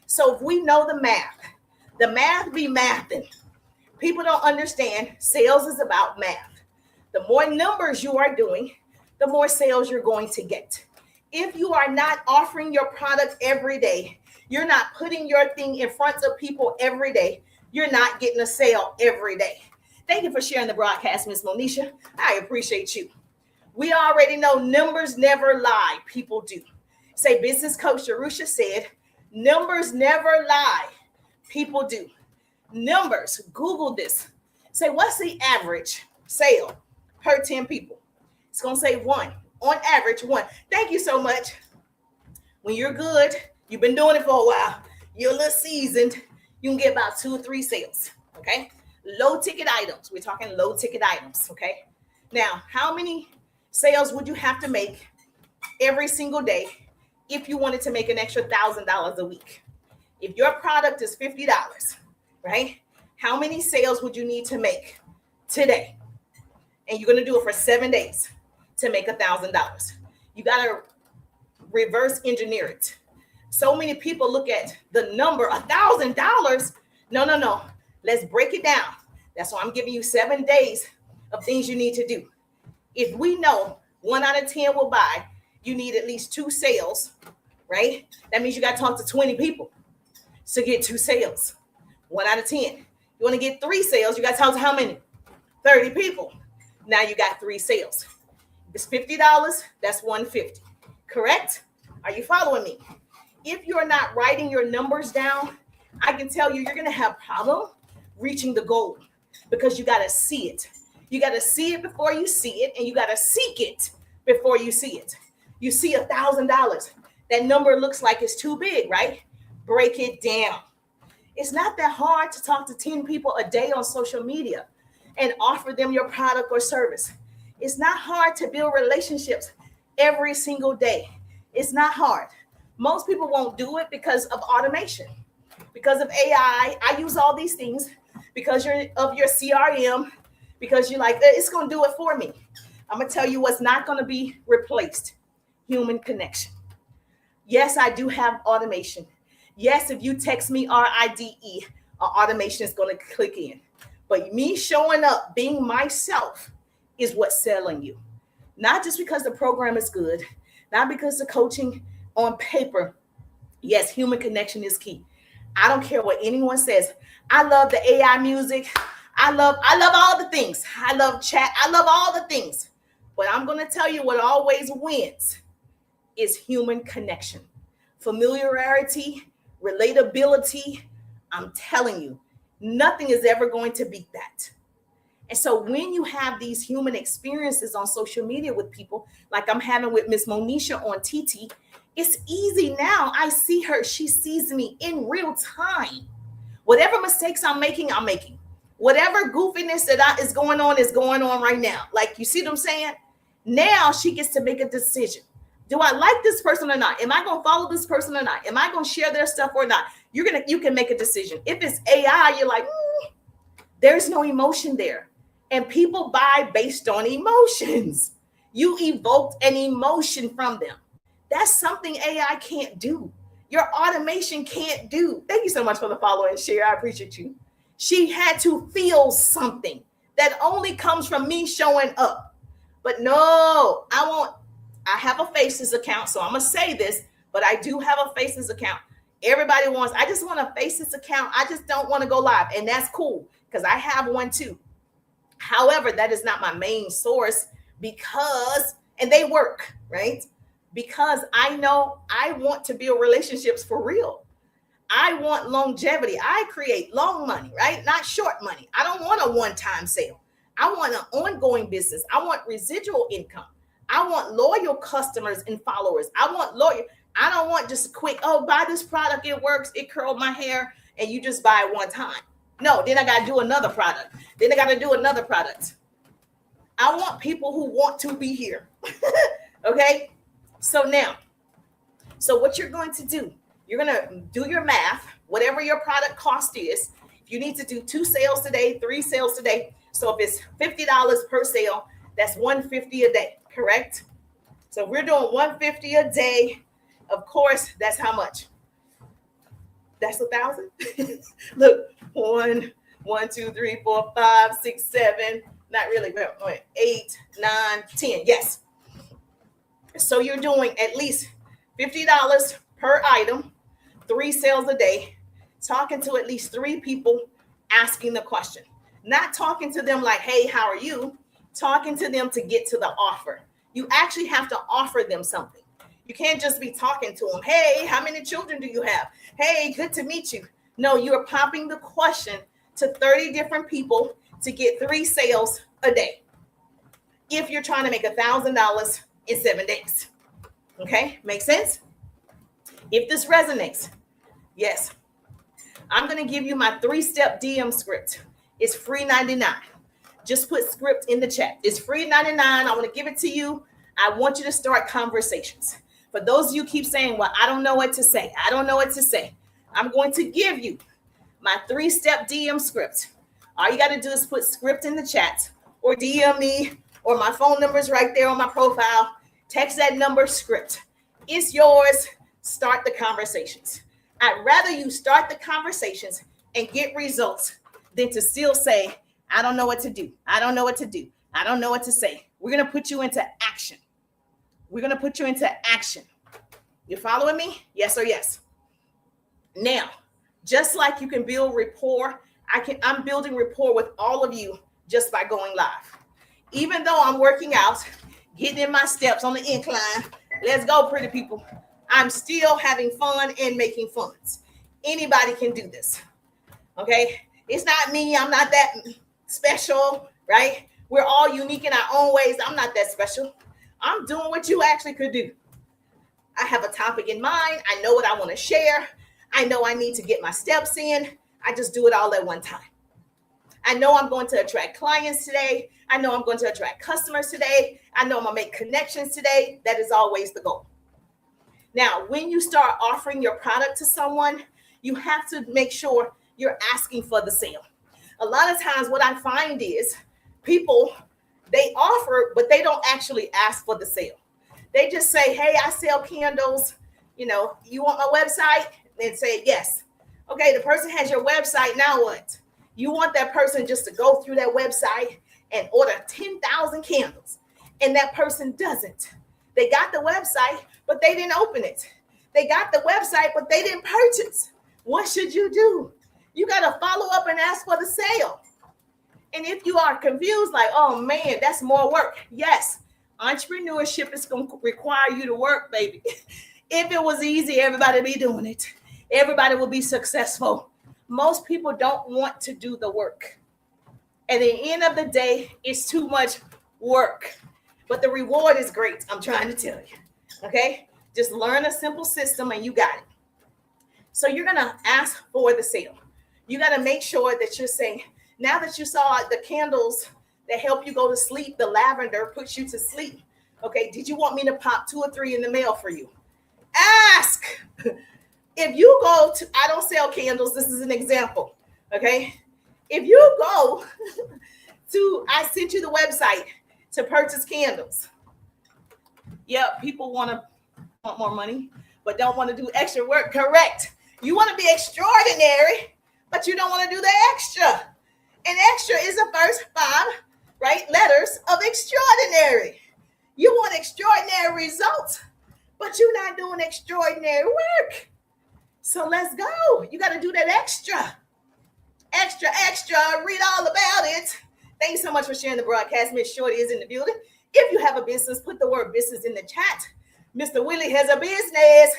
So if we know the math be mathing. People don't understand sales is about math. The more numbers you are doing, the more sales you're going to get. If you are not offering your product every day, you're not putting your thing in front of people every day, you're not getting a sale every day. Thank you for sharing the broadcast, Miss Monisha. I appreciate you. We already know numbers never lie. People do. Say business coach Jerusha said, numbers never lie. People do. Numbers, Google this. Say, what's the average sale per 10 people? It's going to say one. On average, one. Thank you so much. When you're good, you've been doing it for a while, you're a little seasoned, you can get about 2 or 3 sales, okay? Low ticket items. We're talking low ticket items, okay? Now, how many sales would you have to make every single day if you wanted to make an extra $1,000 a week? If your product is $50, right? How many sales would you need to make today? And you're going to do it for 7 days to make $1,000. You got to reverse engineer it. So many people look at the number $1,000. No. Let's break it down. That's why I'm giving you 7 days of things you need to do. If we know 1 out of 10 will buy, you need at least 2 sales, right? That means you got to talk to 20 people to get 2 sales. 1 out of 10. You want to get 3 sales, you got to talk to how many? 30 people. Now you got 3 sales. If it's $50, that's $150. Correct? Are you following me? If you're not writing your numbers down, I can tell you, you're going to have problem reaching the goal because you got to see it. You got to see it before you see it, and you got to seek it before you see it. You see $1,000. That number looks like it's too big, right? Break it down. It's not that hard to talk to 10 people a day on social media and offer them your product or service. It's not hard to build relationships every single day. It's not hard. Most people won't do it because of automation, because of AI. I use all these things because you're of your CRM, because you're like, it's going to do it for me. I'm going to tell you what's not going to be replaced. Human connection. Yes, I do have automation. Yes, if you text me RIDE, automation is going to click in. But me showing up, being myself, is what's selling you. Not just because the program is good, not because the coaching on paper. Yes, human connection is key. I don't care what anyone says. I love the AI music. I love all the things. I love chat. I love all the things. But I'm going to tell you what always wins is human connection. Familiarity, relatability. I'm telling you, nothing is ever going to beat that. And so when you have these human experiences on social media with people, like I'm having with Miss Monisha on TT, it's easy now. I see her. She sees me in real time. Whatever mistakes I'm making, I'm making. Whatever goofiness that is going on right now. Like, you see what I'm saying? Now she gets to make a decision. Do I like this person or not? Am I going to follow this person or not? Am I going to share their stuff or not? You can make a decision. If it's AI, you're like, there's no emotion there. And people buy based on emotions. You evoked an emotion from them. That's something AI can't do. Your automation can't do. Thank you so much for the follow and share. I appreciate you. She had to feel something that only comes from me showing up. But no, I have a Faces account, so I'm going to say this, but I do have a Faces account. Everybody wants, I just want a Faces account. I just don't want to go live. And that's cool because I have one too. However, that is not my main source because, and they work, right? Because I know I want to build relationships for real. I want longevity. I create long money, right? Not short money. I don't want a one-time sale. I want an ongoing business. I want residual income. I want loyal customers and followers. I don't want just a quick, buy this product. It works. It curled my hair. And you just buy it one time. No, then I got to do another product. Then I got to do another product. I want people who want to be here. Okay. So what you're going to do, you're going to do your math, whatever your product cost is. If you need to do 2 sales today, 3 sales today. So if it's $50 per sale, that's $150 a day, correct? So if we're doing $150 a day, of course, that's how much? That's 1,000. Look, 1, 2, 3, 4, 5, 6, 7. Not really. 8, 9, 10. Yes. So you're doing at least $50 per item, 3 sales a day, talking to at least 3 people asking the question, not talking to them like, hey, how are you? Talking to them to get to the offer. You actually have to offer them something. You can't just be talking to them. Hey, how many children do you have? Hey, good to meet you. No, you're popping the question to 30 different people to get 3 sales a day. If you're trying to make $1,000 in 7 days. Okay, make sense? If this resonates, yes, I'm going to give you my 3-step DM script. It's free 99. Just put script in the chat. It's free 99. I want to give it to you. I want you to start conversations. For those of you keep saying, well, I don't know what to say. I don't know what to say. I'm going to give you my 3-step DM script. All you got to do is put script in the chat or DM me, or my phone number is right there on my profile. Text that number, script. It's yours. Start the conversations. I'd rather you start the conversations and get results than to still say, I don't know what to do. I don't know what to do. I don't know what to say. We're going to put you into action. We're going to put you into action. You following me? Yes or yes? Now, just like you can build rapport, I'm building rapport with all of you just by going live. Even though I'm working out, getting in my steps on the incline, let's go, pretty people. I'm still having fun and making funds. Anybody can do this. Okay? It's not me. I'm not that special, right? We're all unique in our own ways. I'm not that special. I'm doing what you actually could do. I have a topic in mind. I know what I want to share. I know I need to get my steps in. I just do it all at one time. I know I'm going to attract clients today. I know I'm going to attract customers today. I know I'm going to make connections today. That is always the goal. Now, when you start offering your product to someone, you have to make sure you're asking for the sale. A lot of times what I find is people, they offer, but they don't actually ask for the sale. They just say, hey, I sell candles. You want my website? And say, yes. Okay, the person has your website. Now what? You want that person just to go through that website and order 10,000 candles. And that person doesn't. They got the website, but they didn't open it. They got the website, but they didn't purchase. What should you do? You got to follow up and ask for the sale. And if you are confused, like, oh man, that's more work. Yes, entrepreneurship is going to require you to work, baby. If it was easy, everybody would be doing it. Everybody will be successful. Most people don't want to do the work. At the end of the day, it's too much work. But the reward is great. I'm trying to tell you. Okay? Just learn a simple system and you got it. So you're going to ask for the sale. You got to make sure that you're saying, now that you saw the candles that help you go to sleep, the lavender puts you to sleep. Okay, did you want me to pop 2 or 3 in the mail for you? Ask. If you go to, I don't sell candles. This is an example. Okay. If you go to, I sent you the website to purchase candles. Yep. People want more money, but don't want to do extra work. Correct. You want to be extraordinary, but you don't want to do the extra. And extra is the first 5, right, letters of extraordinary. You want extraordinary results, but you're not doing extraordinary work. So let's go. You got to do that extra. Read all about it. Thank you so much for sharing the broadcast. Miss Shorty is in the building. If you have a business, put the word business in the chat. Mr. Willie has a business.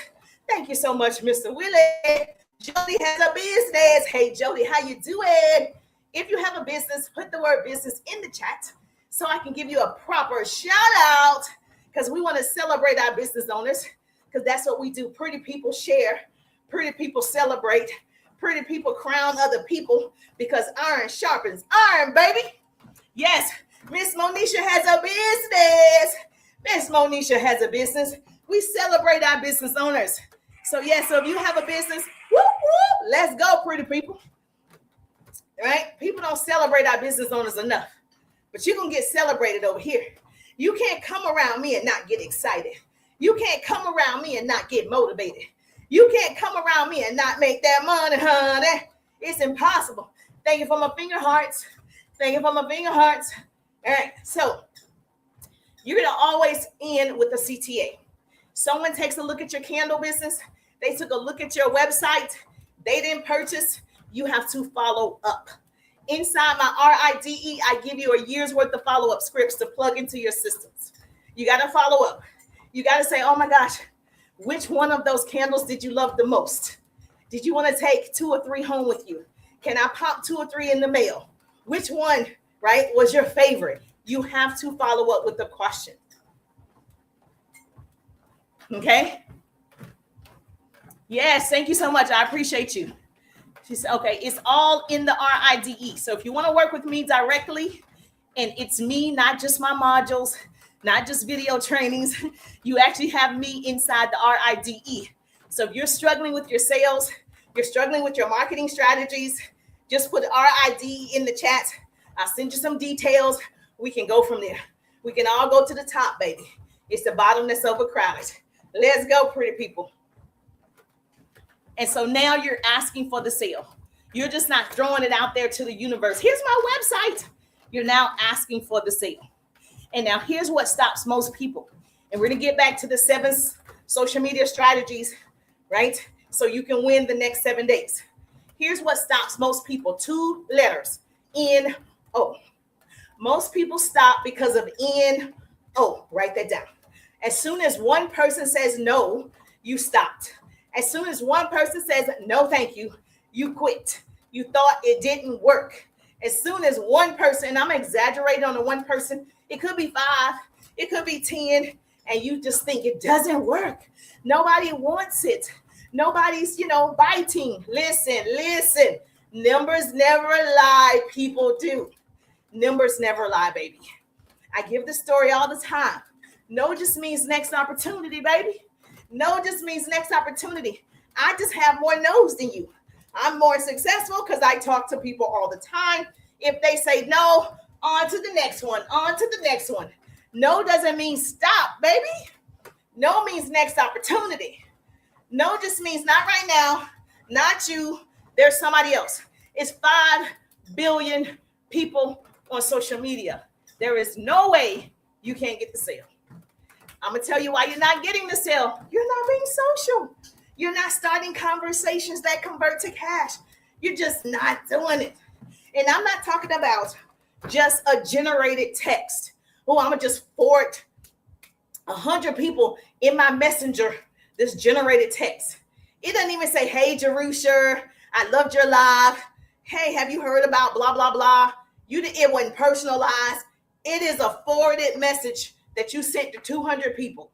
Thank you so much, Mr. Willie. Jody has a business. Hey, Jody, how you doing? If you have a business, put the word business in the chat so I can give you a proper shout out, because we want to celebrate our business owners, because that's what we do. Pretty people share. Pretty people celebrate. Pretty people crown other people, because iron sharpens iron, baby. Yes, Miss Monisha has a business. Miss Monisha has a business. We celebrate our business owners. So yes, so if you have a business, whoop, whoop, let's go, pretty people. Right? People don't celebrate our business owners enough, but you're going to get celebrated over here. You can't come around me and not get excited. You can't come around me and not get motivated. You can't come around me and not make that money, honey. It's impossible. Thank you for my finger hearts. Thank you for my finger hearts. All right. So you're going to always end with a CTA. Someone takes a look at your candle business. They took a look at your website. They didn't purchase. you have to follow up. Inside my RIDE, I give you a year's worth of follow-up scripts to plug into your systems. You got to follow up. You got to say, oh my gosh, which one of those candles did you love the most? Did you want to take 2 or 3 home with you? Can I pop 2 or 3 in the mail? Which one, right, was your favorite? You have to follow up with the question. Okay? Yes, thank you so much. I appreciate you. She said, okay, it's all in the RIDE. So if you want to work with me directly, and it's me, not just my modules, not just video trainings, you actually have me inside the RIDE. So if you're struggling with your sales, you're struggling with your marketing strategies, just put RIDE in the chat. I'll send you some details. We can go from there. We can all go to the top, baby. It's the bottom that's overcrowded. Let's go, pretty people. And so now you're asking for the sale. You're just not throwing it out there to the universe. Here's my website. You're now asking for the sale. And now here's what stops most people. And we're going to get back to the 7 social media strategies, right? So you can win the next 7 days. Here's what stops most people. 2 letters, N-O. Most people stop because of N-O. Write that down. As soon as one person says no, you stopped. As soon as one person says no, thank you, you quit. You thought it didn't work. As soon as one person, and I'm exaggerating on the one person, it could be 5, it could be 10, and you just think it doesn't work. Nobody wants it. Nobody's, biting. Listen. Numbers never lie. People do. Numbers never lie, baby. I give the story all the time. No just means next opportunity, baby. No just means next opportunity. I just have more no's than you. I'm more successful because I talk to people all the time. If they say no, on to the next one, on to the next one. No doesn't mean stop, baby. No means next opportunity. No just means not right now, not you, there's somebody else. It's 5 billion people on social media. There is no way you can't get the sale. I'm going to tell you why you're not getting the sale. You're not being social. You're not starting conversations that convert to cash. You're just not doing it. And I'm not talking about just a generated text. Oh, I'm going to just forward 100 people in my messenger this generated text. It doesn't even say, hey, Jerusha, I loved your live. Hey, have you heard about blah, blah, blah? It wasn't personalized. It is a forwarded message that you sent to 200 people.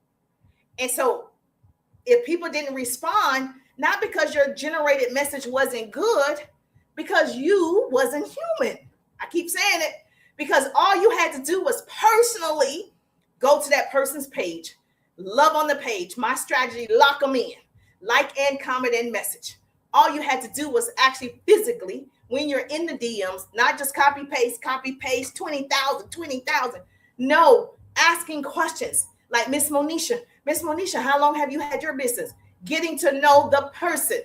And so if people didn't respond, not because your generated message wasn't good, because you wasn't human. I keep saying it because all you had to do was personally go to that person's page, love on the page, my strategy, lock them in, like and comment and message. All you had to do was actually physically, when you're in the DMs, not just copy paste, 20,000. No, asking questions like Miss Monisha, how long have you had your business? Getting to know the person.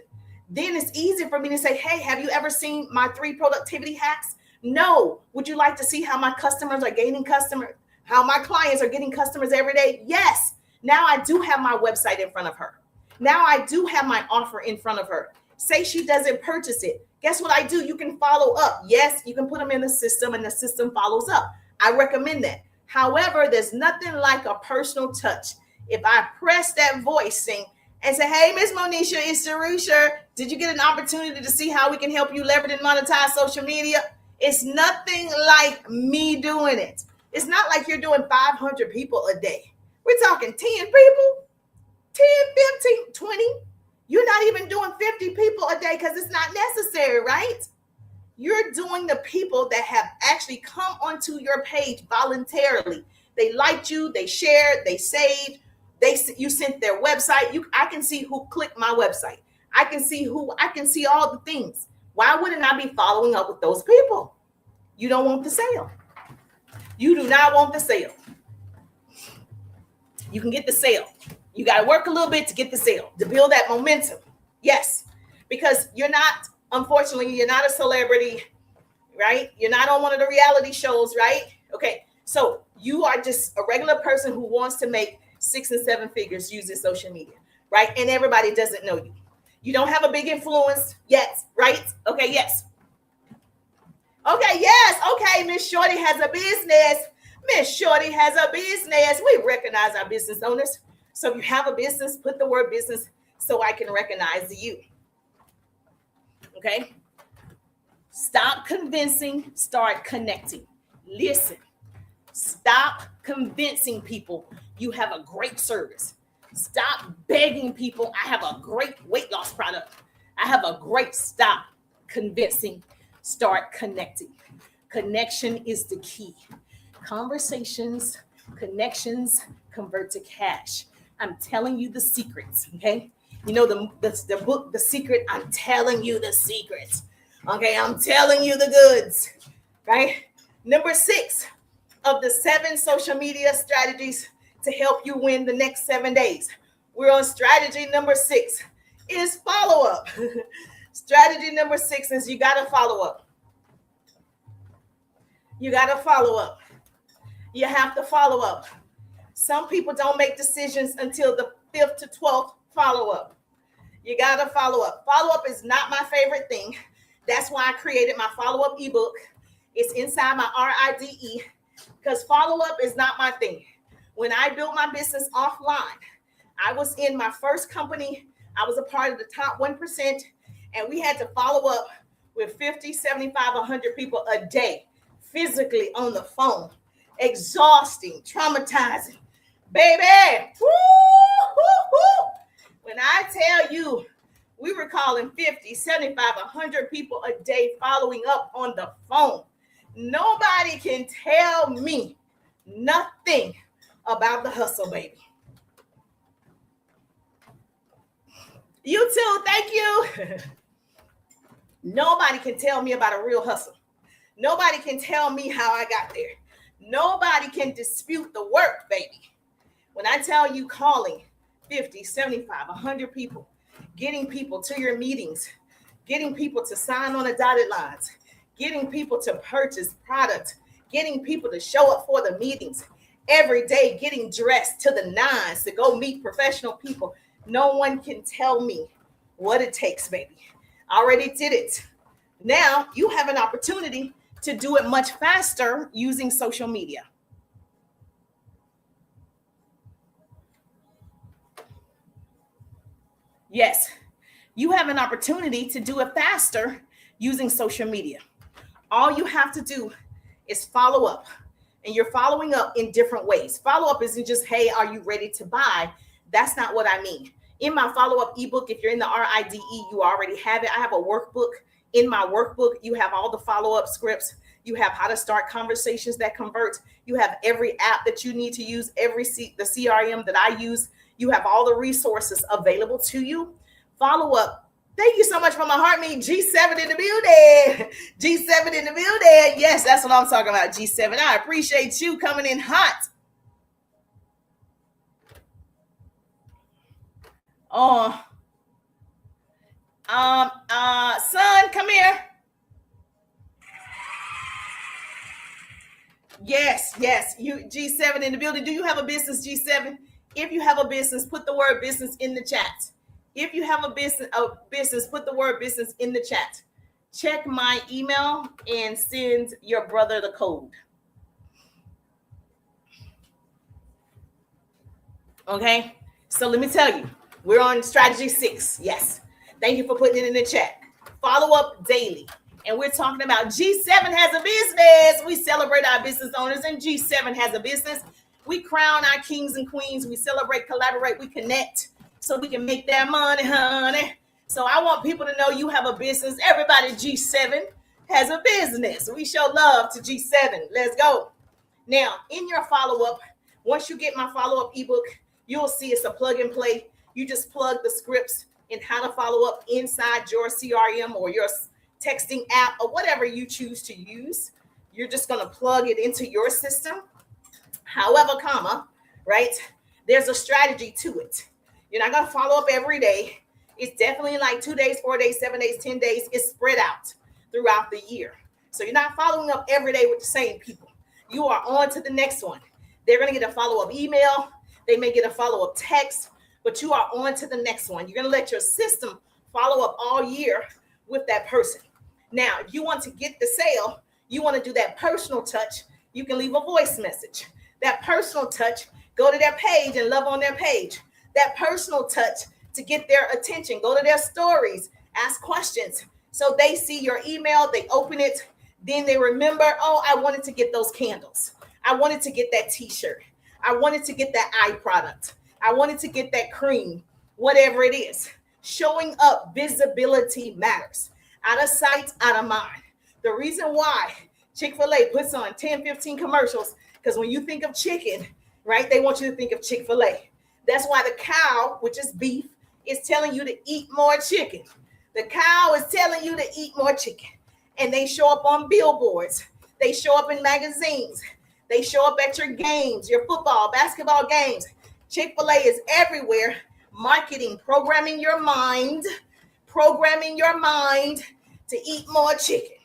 Then it's easy for me to say, hey, have you ever seen my 3 productivity hacks? No. Would you like to see how my customers are gaining customers, how my clients are getting customers every day? Yes. Now I do have my website in front of her. Now I do have my offer in front of her. Say she doesn't purchase it. Guess what I do? You can follow up. Yes, you can put them in the system and the system follows up. I recommend that. However, there's nothing like a personal touch. If I press that voicing and say, hey, Miss Monisha, it's Jerusha. Did you get an opportunity to see how we can help you leverage and monetize social media? It's nothing like me doing it. It's not like you're doing 500 people a day. We're talking 10 people, 10, 15, 20. You're not even doing 50 people a day because it's not necessary, right? You're doing the people that have actually come onto your page voluntarily. They liked you, they shared, they saved, you sent their website. I can see who clicked my website. I can see all the things. Why wouldn't I be following up with those people? You don't want the sale. You do not want the sale. You can get the sale. You got to work a little bit to get the sale, to build that momentum. Yes, because unfortunately, you're not a celebrity, right? You're not on one of the reality shows, right? Okay, so you are just a regular person who wants to make 6 and 7 figures using social media, right? And everybody doesn't know you. You don't have a big influence yet, right? Okay, yes. Okay, yes. Okay, Miss Shorty has a business. Miss Shorty has a business. We recognize our business owners. So if you have a business, put the word business so I can recognize you. Okay? Stop convincing, start connecting. Listen, stop convincing people you have a great service. Stop begging people, I have a great weight loss product. I have a great stop convincing, start connecting. Connection is the key. Conversations, connections convert to cash. I'm telling you the secrets, okay? You know the book, The Secret. I'm telling you the secrets. Okay, I'm telling you the goods, right? Number 6 of the 7 social media strategies to help you win the next 7 days. We're on strategy number 6 is follow up. Strategy number 6 is you got to follow up. You got to follow up. You have to follow up. Some people don't make decisions until the 5th to 12th follow up. You got to follow up. Follow up is not my favorite thing. That's why I created my follow up ebook. It's inside my RIDE because follow up is not my thing. When I built my business offline, I was in my first company. I was a part of the top 1%, and we had to follow up with 50, 75, 100 people a day, physically on the phone. Exhausting, traumatizing. Baby, woo, woo, woo. When I tell you, we were calling 50, 75, 100 people a day following up on the phone. Nobody can tell me nothing about the hustle, baby. You too, thank you. Nobody can tell me about a real hustle. Nobody can tell me how I got there. Nobody can dispute the work, baby. When I tell you calling 50, 75, 100 people, getting people to your meetings, getting people to sign on the dotted lines, getting people to purchase products, getting people to show up for the meetings, every day getting dressed to the nines to go meet professional people. No one can tell me what it takes, baby. I already did it. Now you have an opportunity to do it much faster using social media. Yes, you have an opportunity to do it faster using social media. All you have to do is follow up, and you're following up in different ways. Follow up isn't just, hey, are you ready to buy? That's not what I mean. In my follow-up ebook, if you're in the RIDE, you already have it. I have a workbook. In my workbook, you have all the follow-up scripts. You have how to start conversations that convert. You have every app that you need to use, the CRM that I use. You have all the resources available to you. Follow up. Thank you so much for my heart meet. G7 in the building. G7 in the building. Yes, that's what I'm talking about, G7. I appreciate you coming in hot. Oh, son, come here. Yes. You G7 in the building. Do you have a business, G7? If you have a business, put the word business in the chat. If you have a business, put the word business in the chat. Check my email and send your brother the code. Okay, so let me tell you, we're on strategy 6. Yes, thank you for putting it in the chat. Follow up daily. And we're talking about G7 has a business. We celebrate our business owners, and G7 has a business. We crown our kings and queens. We celebrate, collaborate, we connect so we can make that money, honey. So I want people to know you have a business. Everybody G7 has a business. We show love to G7. Let's go. Now, in your follow-up, once you get my follow-up ebook, you'll see it's a plug and play. You just plug the scripts and how to follow up inside your CRM or your texting app or whatever you choose to use. You're just going to plug it into your system. However, right? There's a strategy to it. You're not going to follow up every day. It's definitely like 2 days, 4 days, 7 days, 10 days. It's spread out throughout the year. So you're not following up every day with the same people. You are on to the next one. They're going to get a follow-up email. They may get a follow-up text, but you are on to the next one. You're going to let your system follow up all year with that person. Now, if you want to get the sale, you want to do that personal touch, you can leave a voice message. That personal touch, go to their page and love on their page. That personal touch to get their attention, go to their stories, ask questions. So they see your email, they open it, then they remember, oh, I wanted to get those candles. I wanted to get that t-shirt. I wanted to get that eye product. I wanted to get that cream, whatever it is. Showing up, visibility matters. Out of sight, out of mind. The reason why Chick-fil-A puts on 10, 15 commercials, because when you think of chicken, right, they want you to think of Chick-fil-A. That's why the cow, which is beef, is telling you to eat more chicken. The cow is telling you to eat more chicken. And they show up on billboards. They show up in magazines. They show up at your games, your football, basketball games. Chick-fil-A is everywhere. Marketing, programming your mind to eat more chicken,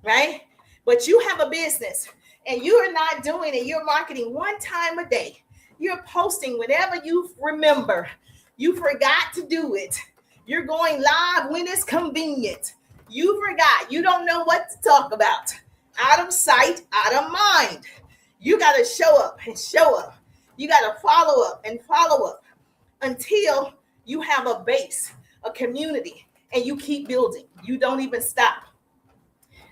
right? But you have a business and you are not doing it. You're marketing one time a day. You're posting whenever you remember. You forgot to do it. You're going live when it's convenient. You forgot. You don't know what to talk about. Out of sight, out of mind. You got to show up and show up. You got to follow up and follow up until you have a base, a community, and you keep building. You don't even stop.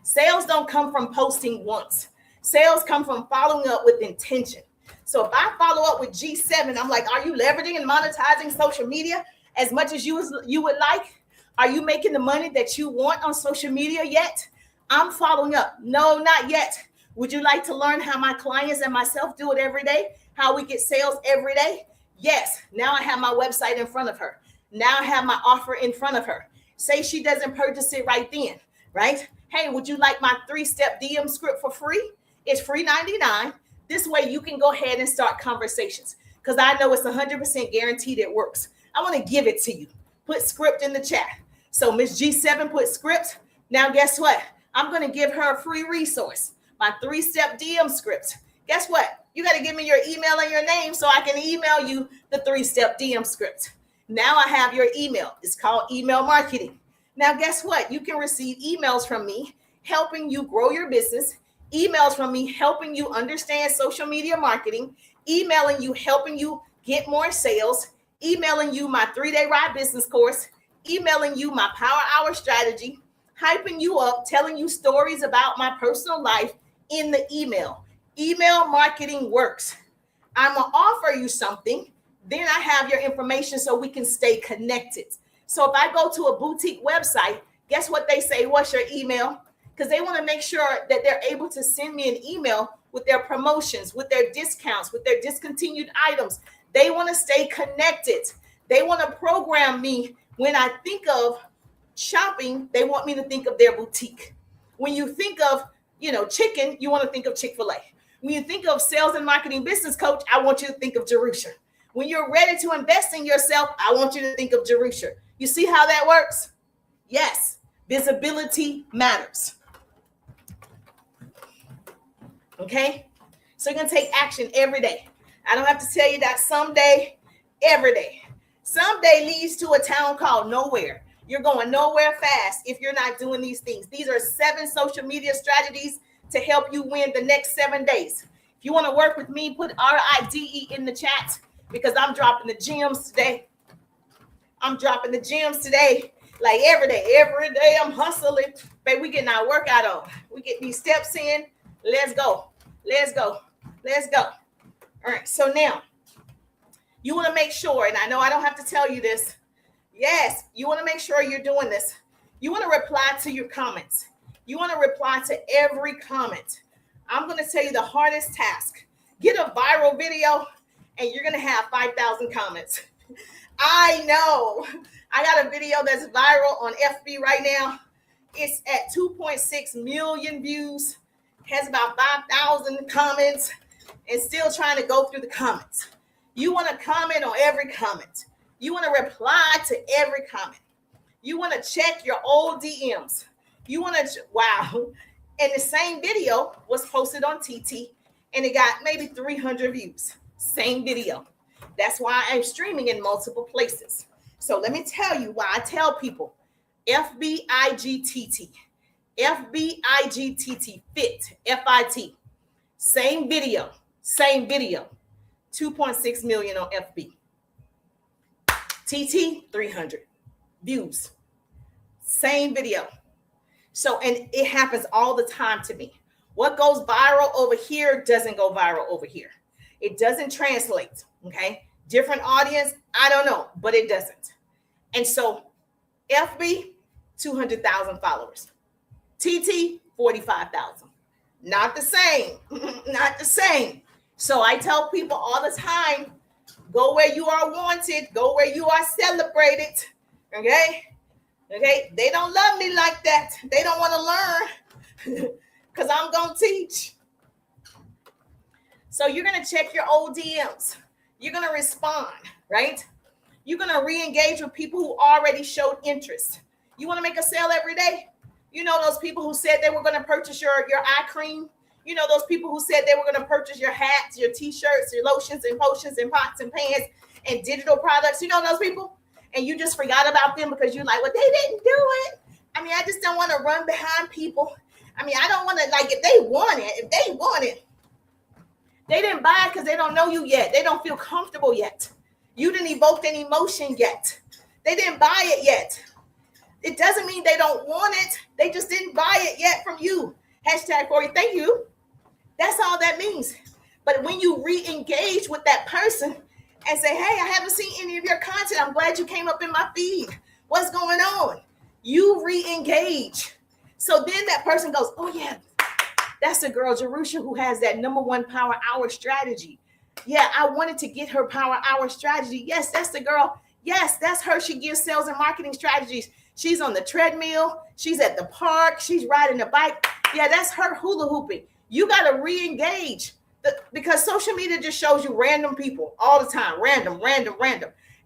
Sales don't come from posting once. Sales come from following up with intention. So if I follow up with G7, I'm like, are you leveraging and monetizing social media as much as you would like? Are you making the money that you want on social media yet? I'm following up. No, not yet. Would you like to learn how my clients and myself do it every day? How we get sales every day? Yes. Now I have my website in front of her. Now I have my offer in front of her. Say she doesn't purchase it right then, right? Hey, would you like my 3-step DM script for free? It's free 99. This way you can go ahead and start conversations because I know it's 100% guaranteed it works. I want to give it to you. Put script in the chat. So Miss G7 put script. Now guess what? I'm going to give her a free resource, my 3-step DM script. Guess what? You got to give me your email and your name so I can email you the 3-step DM script. Now I have your email. It's called email marketing. Now guess what? You can receive emails from me helping you grow your business, emails from me helping you understand social media marketing, emailing you helping you get more sales, emailing you my 3-day ride business course, emailing you my power hour strategy, hyping you up, telling you stories about my personal life in the email. Email marketing works. I'm going to offer you something. Then I have your information so we can stay connected. So if I go to a boutique website, guess what they say? What's your email? Because they want to make sure that they're able to send me an email with their promotions, with their discounts, with their discontinued items. They want to stay connected. They want to program me. When I think of shopping, they want me to think of their boutique. When you think of, chicken, you want to think of Chick-fil-A. When you think of sales and marketing business coach, I want you to think of Jerusha. When you're ready to invest in yourself, I want you to think of Jerusha. You see how that works? Yes, visibility matters. Okay? So you're going to take action every day. I don't have to tell you that someday, every day. Someday leads to a town called nowhere. You're going nowhere fast if you're not doing these things. These are 7 social media strategies to help you win the next 7 days. If you want to work with me, put RIDE in the chat because I'm dropping the gems today. Like every day I'm hustling. Baby, we getting our workout on. We get these steps in. Let's go. All right. So now you want to make sure, and I know I don't have to tell you this. Yes, you want to make sure you're doing this. You want to reply to your comments. You want to reply to every comment. I'm going to tell you the hardest task. Get a viral video and you're going to have 5,000 comments. I know. I got a video that's viral on FB right now. It's at 2.6 million views. Has about 5,000 comments and still trying to go through the comments. You want to comment on every comment. You want to reply to every comment. You want to check your old DMs. You want to, wow. And the same video was posted on TT and it got maybe 300 views. Same video. That's why I'm streaming in multiple places. So let me tell you why I tell people FBIGTT, FBIGTT, fit, FIT, same video, 2.6 million on FB. TT, 300 views, same video. So, and it happens all the time to me. What goes viral over here doesn't go viral over here. It doesn't translate, okay? Different audience, I don't know, but it doesn't. And so FB, 200,000 followers. TT, 45,000. Not the same, not the same. So I tell people all the time, go where you are wanted, go where you are celebrated, okay? Okay, they don't love me like that. They don't want to learn because I'm going to teach. So you're going to check your old DMs. You're going to respond, right? You're going to re-engage with people who already showed interest. You want to make a sale every day? You know those people who said they were going to purchase your eye cream? You know those people who said they were going to purchase your hats, your t-shirts, your lotions and potions and pots and pans and digital products? You know those people? And you just forgot about them because you're like, well, they didn't do it. I mean, I just don't want to run behind people. I mean, I don't want to, like, if they want it, they didn't buy it because they don't know you yet. They don't feel comfortable yet. You didn't evoke any emotion yet. They didn't buy it yet. It doesn't mean they don't want it. They just didn't buy it yet from you. Hashtag Corey, thank you. That's all that means. But when you re-engage with that person and say, hey, I haven't seen any of your content. I'm glad you came up in my feed. What's going on? You re-engage. So then that person goes, oh yeah, that's the girl, Jerusha, who has that #1 power hour strategy. Yeah, I wanted to get her power hour strategy. Yes, that's the girl. Yes, that's her. She gives sales and marketing strategies. She's on the treadmill. She's at the park. She's riding a bike. Yeah, that's her hula hooping. You got to re-engage because social media just shows you random people all the time. Random.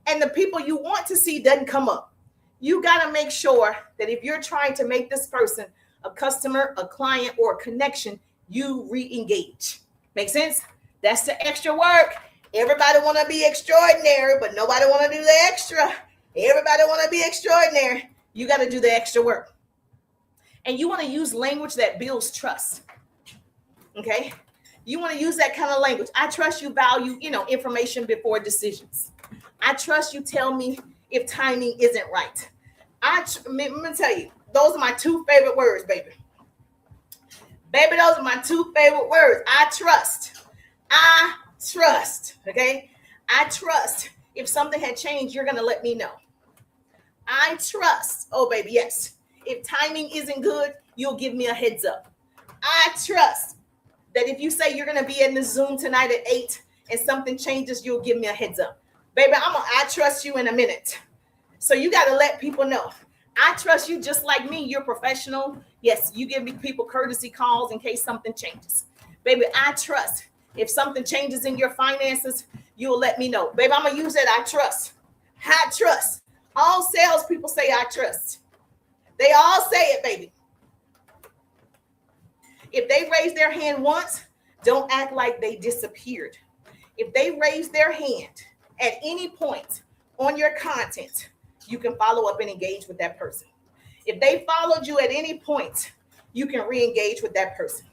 And the people you want to see doesn't come up. You got to make sure that if you're trying to make this person a customer, a client, or a connection, you re-engage. Make sense? That's the extra work. Everybody want to be extraordinary, but nobody want to do the extra. Everybody want to be extraordinary. You got to do the extra work. And you want to use language that builds trust. Okay? You want to use that kind of language. I trust you value, information before decisions. I trust you tell me if timing isn't right. Let me tell you, those are my 2 favorite words, baby. Baby, those are my 2 favorite words. I trust. Okay? I trust. If something had changed, you're going to let me know. I trust. Oh, baby, yes. If timing isn't good, you'll give me a heads up. I trust that if you say you're going to be in the Zoom tonight at 8 and something changes, you'll give me a heads up. Baby, I trust you in a minute. So you got to let people know. I trust you just like me. You're professional. Yes, you give me people courtesy calls in case something changes. Baby, I trust. If something changes in your finances, you'll let me know. Baby, I'm going to use that I trust. I trust. All salespeople say I trust. They all say it, baby. If they raise their hand once, don't act like they disappeared. If they raise their hand at any point on your content, you can follow up and engage with that person. If they followed you at any point, you can re-engage with that person.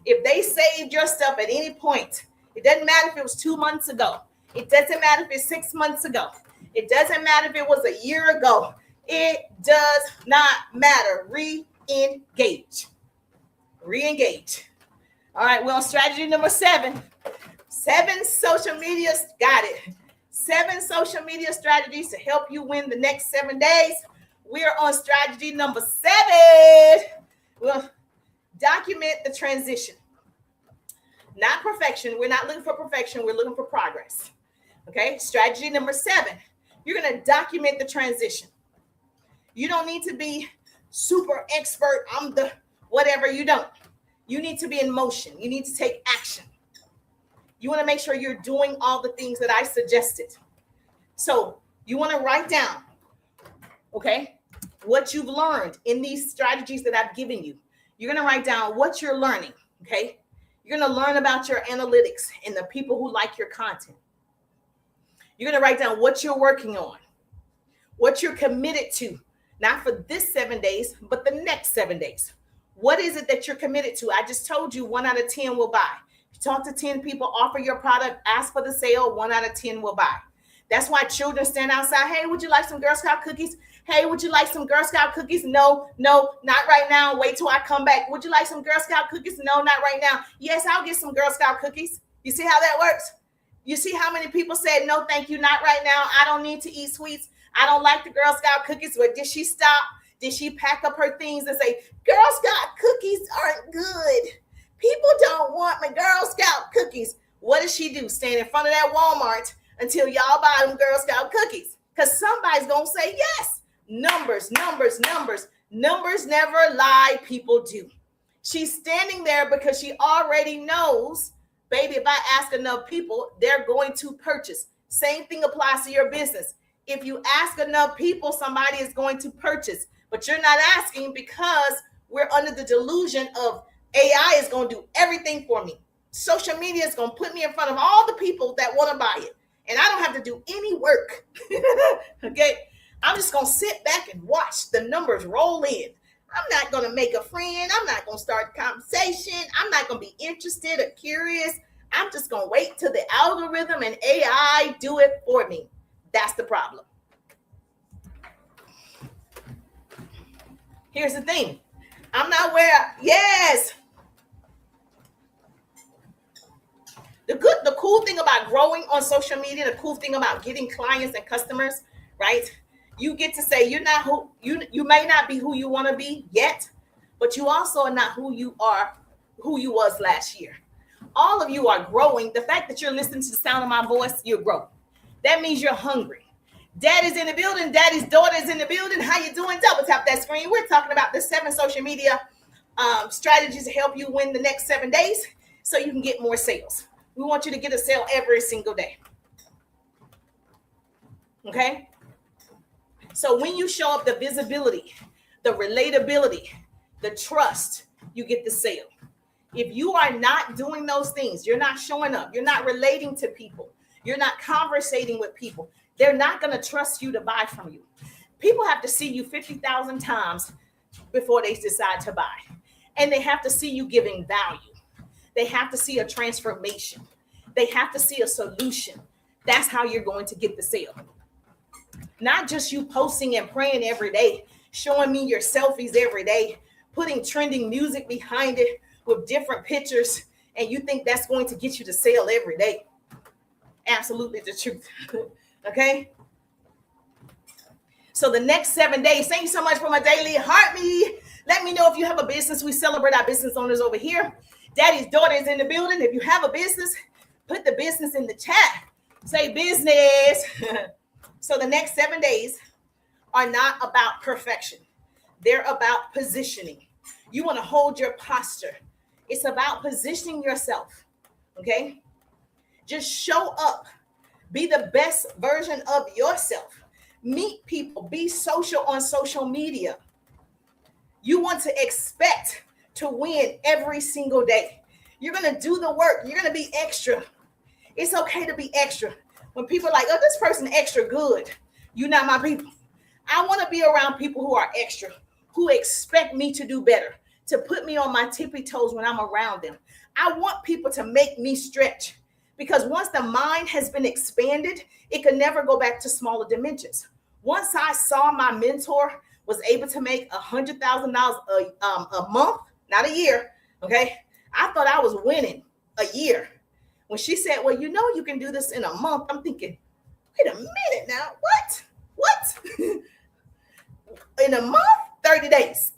If they saved your stuff at any point, it doesn't matter if it was 2 months ago. It doesn't matter if it's 6 months ago. It doesn't matter if it was a year ago. It does not matter. Re-engage. Re-engage. All right, we're on strategy number 7. 7 social media, got it. 7 social media strategies to help you win the next 7 days. We're on strategy number 7. We'll document the transition. Not perfection. We're not looking for perfection. We're looking for progress. Okay, strategy number 7. You're going to document the transition. You don't need to be super expert. I'm the whatever. You don't. You need to be in motion. You need to take action. You want to make sure you're doing all the things that I suggested. So you want to write down, okay, what you've learned in these strategies that I've given you. You're going to write down what you're learning, okay? You're going to learn about your analytics and the people who like your content. You're going to write down what you're working on, what you're committed to, not for this 7 days, but the next 7 days. What is it that you're committed to? I just told you 1 out of 10 will buy. You talk to 10 people, offer your product, ask for the sale, 1 out of 10 will buy. That's why children stand outside. Hey, would you like some Girl Scout cookies? Hey, would you like some Girl Scout cookies? No, not right now. Wait till I come back. Would you like some Girl Scout cookies? No, not right now. Yes, I'll get some Girl Scout cookies. You see how that works? You see how many people said, no, thank you, not right now. I don't need to eat sweets. I don't like the Girl Scout cookies. But did she stop? Did she pack up her things and say, Girl Scout cookies aren't good? People don't want my Girl Scout cookies. What does she do? Stand in front of that Walmart until y'all buy them Girl Scout cookies? Because somebody's going to say yes. Numbers. Numbers never lie. People do. She's standing there because she already knows, baby, if I ask enough people, they're going to purchase. Same thing applies to your business. If you ask enough people, somebody is going to purchase. But you're not asking because we're under the delusion of AI is going to do everything for me. Social media is going to put me in front of all the people that want to buy it. And I don't have to do any work. Okay? I'm just going to sit back and watch the numbers roll in. I'm not going to make a friend. I'm not going to start a conversation. I'm not going to be interested or curious. I'm just going to wait till the algorithm and AI do it for me. That's the problem. Here's the thing. I'm not where, yes. The cool thing about growing on social media, the cool thing about getting clients and customers, right? You get to say you're not who you may not be who you want to be yet, but you also are not who you was last year. All of you are growing. The fact that you're listening to the sound of my voice, you're growing. That means you're hungry. Daddy's in the building. Daddy's daughter is in the building. How you doing? Double tap that screen. We're talking about the 7 social media strategies to help you win the next 7 days so you can get more sales. We want you to get a sale every single day. Okay? So when you show up the visibility, the relatability, the trust, you get the sale. If you are not doing those things, you're not showing up, you're not relating to people, you're not conversating with people, they're not going to trust you to buy from you. People have to see you 50,000 times before they decide to buy. And they have to see you giving value. They have to see a transformation. They have to see a solution. That's how you're going to get the sale. Not just you posting and praying every day, showing me your selfies every day, putting trending music behind it with different pictures, and you think that's going to get you to sale every day. Absolutely the truth. Okay? So the next 7 days, thank you so much for my daily heartbeat. Let me know if you have a business. We celebrate our business owners over here. Daddy's daughter is in the building. If you have a business, put the business in the chat. Say business. So the next 7 days are not about perfection. They're about positioning. You want to hold your posture. It's about positioning yourself. Okay? Just show up. Be the best version of yourself. Meet people. Be social on social media. You want to expect to win every single day. You're going to do the work. You're going to be extra. It's okay to be extra. When people are like, oh, this person extra good. You're not my people. I want to be around people who are extra, who expect me to do better, to put me on my tippy toes when I'm around them. I want people to make me stretch, because once the mind has been expanded, it can never go back to smaller dimensions. Once I saw my mentor was able to make $100,000 a month, not a year, okay? I thought I was winning a year. When she said, well, you know you can do this in a month, I'm thinking, wait a minute now, what? In a month? 30 days.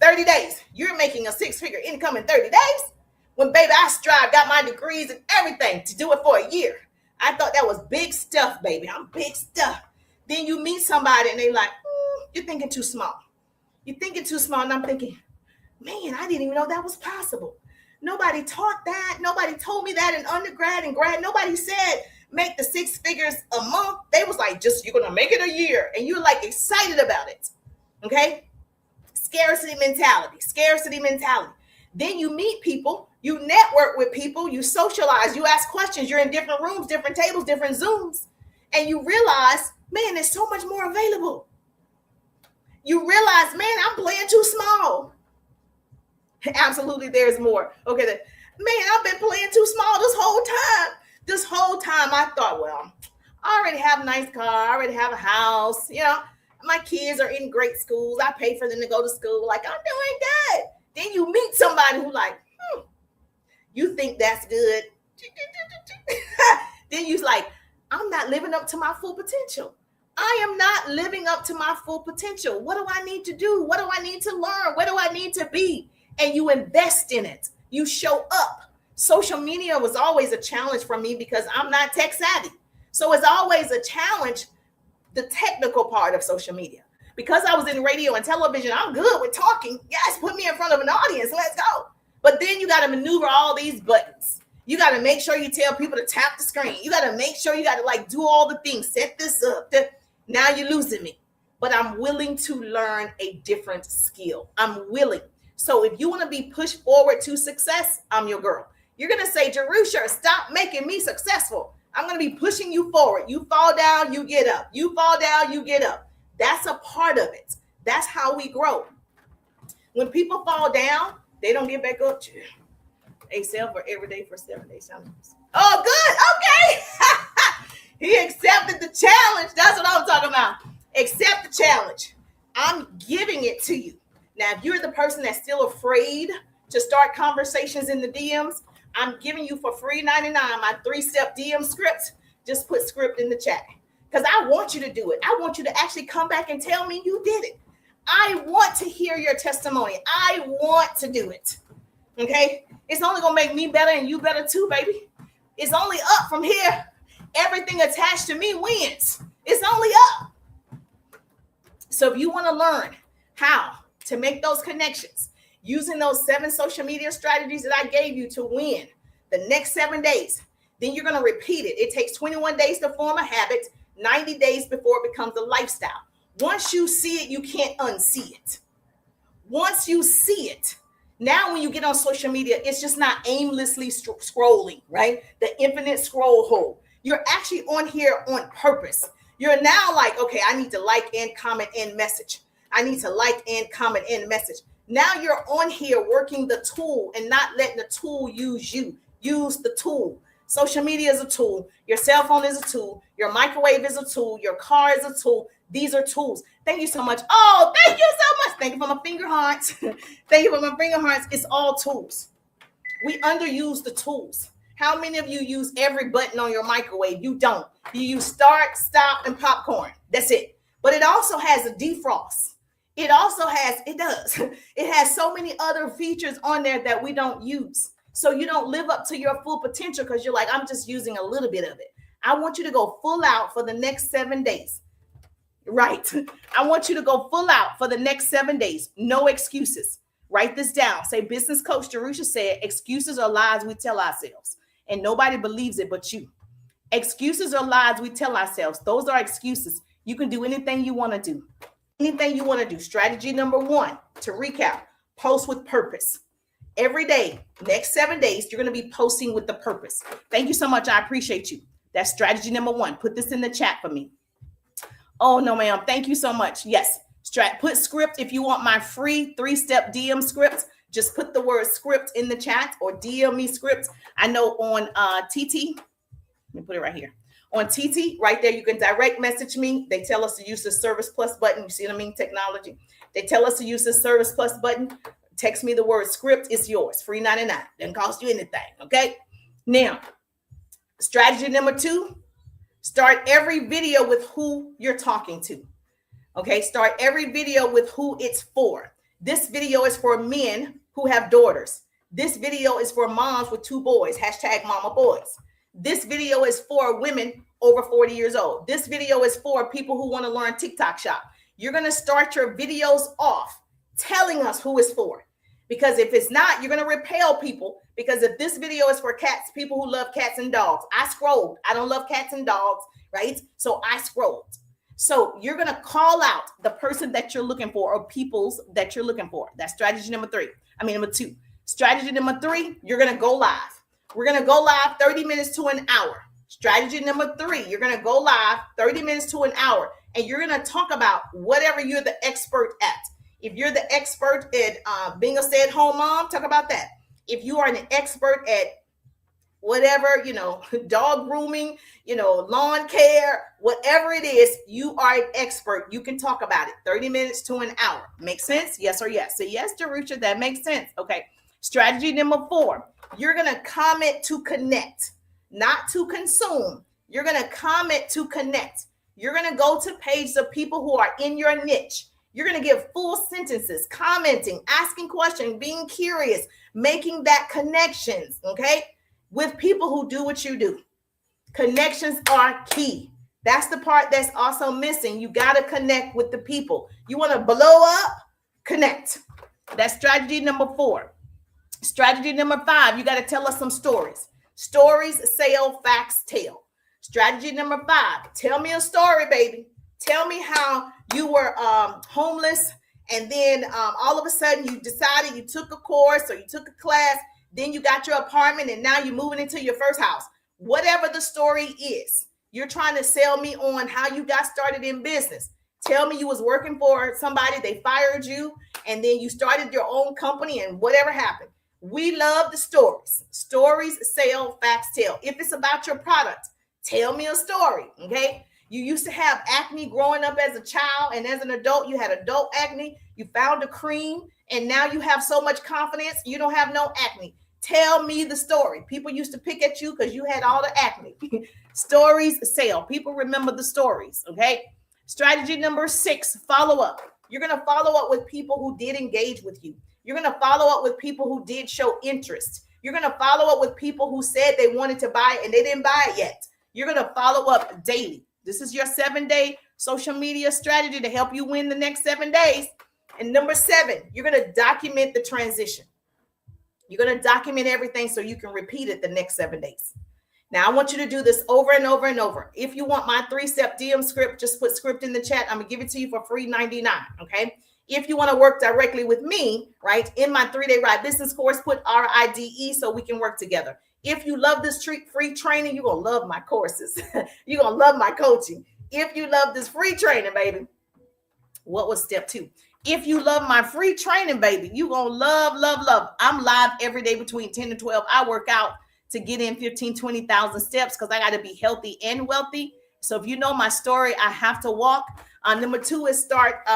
You're making a 6-figure income in 30 days? When, baby, I got my degrees and everything to do it for a year. I thought that was big stuff, baby. I'm big stuff. Then you meet somebody and they like, you're thinking too small. You're thinking too small. And I'm thinking, man, I didn't even know that was possible. Nobody taught that. Nobody told me that in undergrad and grad. Nobody said make the 6 figures a month. They was like, just you're going to make it a year. And you're like excited about it. Okay? Scarcity mentality. Then you meet people. You network with people. You socialize. You ask questions. You're in different rooms, different tables, different Zooms. And you realize, man, there's so much more available. You realize, man, I'm playing too small. Absolutely, there's more. Okay, man, I've been playing too small this whole time. This whole time I thought, well, I already have a nice car. I already have a house. You know, my kids are in great schools. I pay for them to go to school. Like, I'm doing good. Then you meet somebody who like, you think that's good. Then you're like, I'm not living up to my full potential. I am not living up to my full potential. What do I need to do? What do I need to learn? Where do I need to be? And you invest in it. You show up. Social media was always a challenge for me because I'm not tech savvy. So it's always a challenge, the technical part of social media. Because I was in radio and television, I'm good with talking. Yes, put me in front of an audience. Let's go. But then you got to maneuver all these buttons. You got to make sure you tell people to tap the screen. You got to make sure you got to like do all the things, set this up. Now you're losing me. But I'm willing to learn a different skill. I'm willing. So if you want to be pushed forward to success, I'm your girl. You're going to say, Jerusha, stop making me successful. I'm going to be pushing you forward. You fall down, you get up. You fall down, you get up. That's a part of it. That's how we grow. When people fall down, they don't get back up. They sell for every day for 7 days. Oh, good. Okay. He accepted the challenge. That's what I'm talking about. Accept the challenge. I'm giving it to you. Now, if you're the person that's still afraid to start conversations in the DMs, I'm giving you for free $99 my 3-step DM script. Just put script in the chat because I want you to do it. I want you to actually come back and tell me you did it. I want to hear your testimony. I want to do it. Okay? It's only going to make me better and you better too, baby. It's only up from here. Everything attached to me wins. It's only up. So if you want to learn how to make those connections using those 7 social media strategies that I gave you to win the next 7 days, then you're going to repeat it. It takes 21 days to form a habit, 90 days before it becomes a lifestyle. Once you see it, you can't unsee it. Once you see it, now when you get on social media, it's just not aimlessly scrolling, right? The infinite scroll hole. You're actually on here on purpose. You're now like, okay, I need to like and comment and message. I need to like and comment and message. Now you're on here working the tool and not letting the tool use you. Use the tool. Social media is a tool. Your cell phone is a tool. Your microwave is a tool. Your car is a tool. These are tools. Thank you so much. Oh, thank you so much. Thank you for my finger hearts. Thank you for my finger hearts. It's all tools. We underuse the tools. How many of you use every button on your microwave? You don't. You use start, stop, and popcorn. That's it. But it also has a defrost. It has so many other features on there that we don't use. So you don't live up to your full potential because you're like, I'm just using a little bit of it. I want you to go full out for the next 7 days. Right. I want you to go full out for the next 7 days. No excuses. Write this down. Say, business coach Jerusha said, excuses are lies we tell ourselves. And nobody believes it but you. Excuses are lies we tell ourselves. Those are excuses. You can do anything you want to do. Anything you want to do. Strategy number 1, to recap, post with purpose. Every day, next 7 days, you're going to be posting with the purpose. Thank you so much. I appreciate you. That's strategy number 1. Put this in the chat for me. Oh, no, ma'am. Thank you so much. Yes. Put script. If you want my free 3-step DM script, just put the word script in the chat or DM me script. I know on TT, let me put it right here. On TT, right there, you can direct message me. They tell us to use the Service Plus button. You see what I mean? Technology. They tell us to use the Service Plus button. Text me the word script. It's yours. Free $99. Doesn't cost you anything. Okay. Now, strategy number 2, start every video with who you're talking to. Okay. Start every video with who it's for. This video is for men who have daughters. This video is for moms with 2 boys. Hashtag mama boys. This video is for women over 40 years old. This video is for people who want to learn TikTok shop. You're going to start your videos off telling us who it's for. Because if it's not, you're going to repel people. Because if this video is for cats, people who love cats and dogs, I scrolled. I don't love cats and dogs, right? So I scrolled. So you're going to call out the person that you're looking for or peoples that you're looking for. That's strategy number 2. Strategy number 3, you're going to go live. We're going to go live 30 minutes to an hour. Strategy number 3, you're going to go live 30 minutes to an hour, and you're going to talk about whatever you're the expert at. If you're the expert at being a stay-at-home mom, talk about that. If you are an expert at whatever, dog grooming, lawn care, whatever it is, you are an expert. You can talk about it 30 minutes to an hour. Make sense? Yes or yes? Say yes, Jerusha, that makes sense. Okay. Strategy number 4, you're going to comment to connect, not to consume. You're going to comment to connect. You're going to go to pages of people who are in your niche. You're going to give full sentences, commenting, asking questions, being curious, making that connections, okay, with people who do what you do. Connections are key. That's the part that's also missing. You got to connect with the people. You want to blow up? Connect. That's strategy number 4. Strategy number 5, you got to tell us some stories. Stories sell, facts tell. Strategy number 5, tell me a story, baby. Tell me how you were homeless, and then all of a sudden you decided you took a course or you took a class, then you got your apartment, and now you're moving into your first house. Whatever the story is, you're trying to sell me on how you got started in business. Tell me you was working for somebody, they fired you, and then you started your own company, and whatever happened. We love the stories. Stories sell, facts tell. If it's about your product, tell me a story, okay? You used to have acne growing up as a child, and as an adult, you had adult acne. You found a cream, and now you have so much confidence, you don't have no acne. Tell me the story. People used to pick at you because you had all the acne. Stories sell. People remember the stories, okay? Strategy number 6, follow up. You're going to follow up with people who did engage with you. You're going to follow up with people who did show interest. You're going to follow up with people who said they wanted to buy it and they didn't buy it yet. You're going to follow up daily. This is your 7-day social media strategy to help you win the next 7 days. And number 7, you're going to document the transition. You're going to document everything so you can repeat it the next 7 days. Now, I want you to do this over and over and over. If you want my 3-step DM script, just put script in the chat. I'm going to give it to you for free $99, okay? If you want to work directly with me, right, in my 3-day Ride Business course, put RIDE so we can work together. If you love this free training, you're going to love my courses. You're going to love my coaching. If you love this free training, baby, what was step 2? If you love my free training, baby, you're going to love. I'm live every day between 10 and 12. I work out to get in 15, 20,000 steps because I got to be healthy and wealthy. So if you know my story, I have to walk. Number 2 is start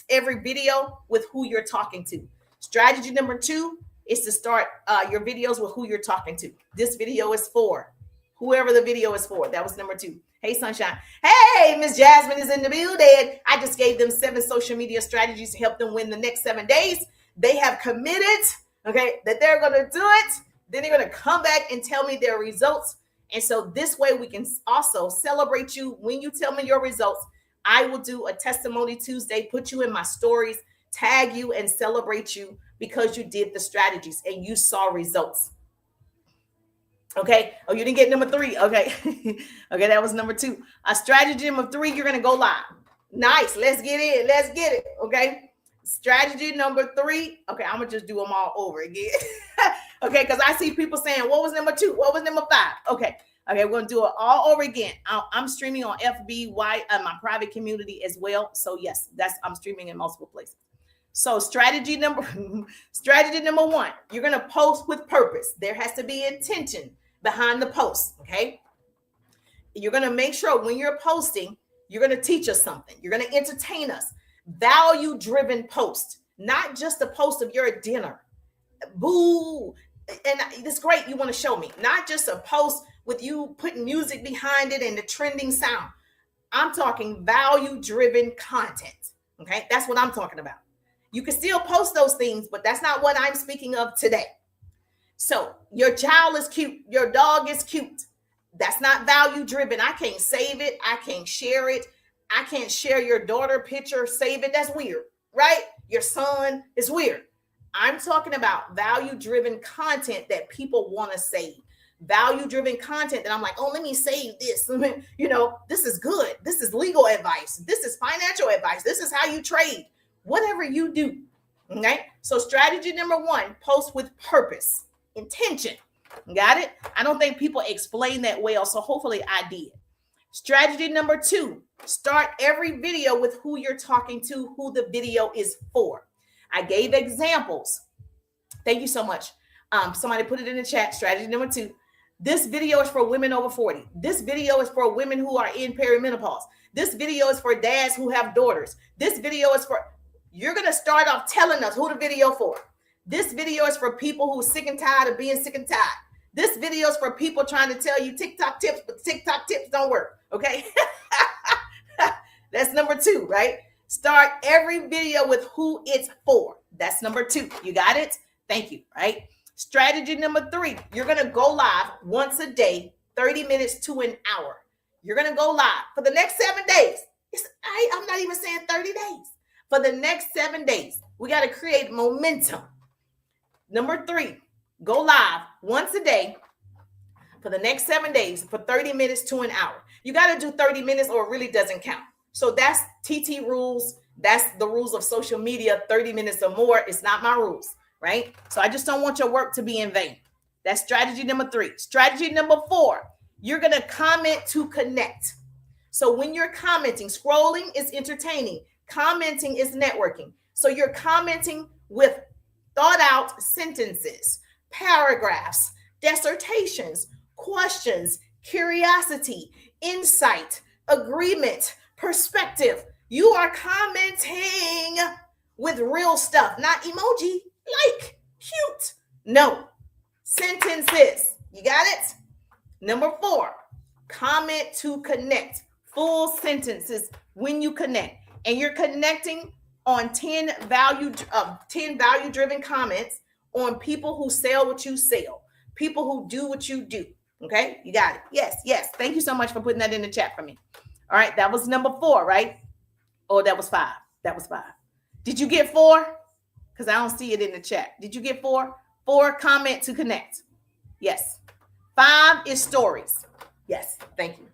every video with who you're talking to. Strategy number 2 is to start your videos with who you're talking to. This video is for whoever the video is for. That was number 2. Hey, Sunshine. Hey, Miss Jasmine is in the building. I just gave them 7 social media strategies to help them win the next 7 days. They have committed, okay, that they're going to do it. Then they're going to come back and tell me their results. And so this way we can also celebrate you when you tell me your results. I will do a testimony Tuesday, put you in my stories, tag you and celebrate you because you did the strategies and you saw results. Okay. Oh, you didn't get number 3. Okay. Okay. That was number 2. Strategy number 3, you're going to go live. Nice. Let's get it. Let's get it. Okay. Strategy number 3. Okay. I'm going to just do them all over again. Okay. Because I see people saying, what was number 2? What was number 5? Okay. Okay. We're going to do it all over again. I'm streaming on FBY, my private community as well. So yes, I'm streaming in multiple places. So strategy number 1, you're going to post with purpose. There has to be intention behind the post. Okay. You're going to make sure when you're posting, you're going to teach us something. You're going to entertain us. Value-driven post, not just a post of your dinner. Boo. And it's great. You want to show me, not just a post with you putting music behind it and the trending sound. I'm talking value-driven content. Okay. That's what I'm talking about. You can still post those things, but that's not what I'm speaking of today. So your child is cute. Your dog is cute. That's not value driven. I can't save it. I can't share it. I can't share your daughter picture, save it. That's weird, right? Your son is weird. I'm talking about value driven content that people want to save. Value driven content that I'm like, oh, let me save this. This is good. This is legal advice. This is financial advice. This is how you trade. Whatever you do. Okay. So strategy number 1, post with purpose, intention. Got it? I don't think people explain that well, so hopefully I did. Strategy number 2, start every video with who you're talking to, who the video is for. I gave examples. Thank you so much. Somebody put it in the chat. Strategy number 2. This video is for women over 40. This video is for women who are in perimenopause. This video is for dads who have daughters. This video is for, you're going to start off telling us who the video for. This video is for people who are sick and tired of being sick and tired. This video is for people trying to tell you TikTok tips, but TikTok tips don't work. Okay. That's number 2, right? Start every video with who it's for. That's number 2. You got it? Thank you. Right. Strategy number 3, you're going to go live once a day, 30 minutes to an hour. You're going to go live for the next 7 days. I'm not even saying 30 days. For the next 7 days, we got to create momentum. Number 3, go live once a day for the next 7 days for 30 minutes to an hour. You got to do 30 minutes or it really doesn't count. So that's TT rules. That's the rules of social media, 30 minutes or more. It's not my rules, right? So I just don't want your work to be in vain. That's strategy number 3. Strategy number 4, you're going to comment to connect. So when you're commenting, scrolling is entertaining. Commenting is networking. So you're commenting with thought out sentences, paragraphs, dissertations, questions, curiosity, insight, agreement, perspective. You are commenting with real stuff, not emoji, like, cute. No, sentences. You got it? Number 4, comment to connect. Full sentences when you connect. And you're connecting on 10 value-driven comments on people who sell what you sell, people who do what you do. Okay, you got it. Yes, yes. Thank you so much for putting that in the chat for me. All right, that was number 4, right? Oh, that was 5. That was 5. Did you get 4? Because I don't see it in the chat. Did you get 4? 4, comment to connect. Yes. 5 is stories. Yes, thank you.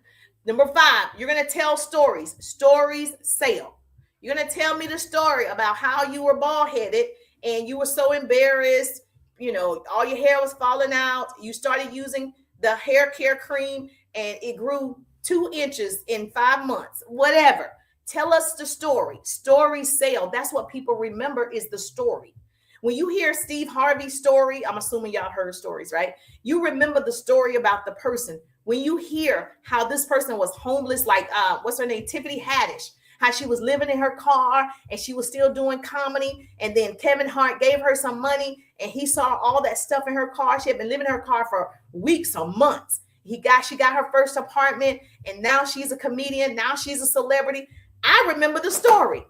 Number 5, you're going to tell stories. Stories sell. You're going to tell me the story about how you were bald-headed and you were so embarrassed. You know, all your hair was falling out. You started using the hair care cream and it grew 2 inches in 5 months. Whatever. Tell us the story. Stories sell. That's what people remember is the story. When you hear Steve Harvey's story, I'm assuming y'all heard stories, right? You remember the story about the person. When you hear how this person was homeless, like what's her name, Tiffany Haddish, how she was living in her car and she was still doing comedy. And then Kevin Hart gave her some money and he saw all that stuff in her car. She had been living in her car for weeks or months. She got her first apartment and now she's a comedian. Now she's a celebrity. I remember the story.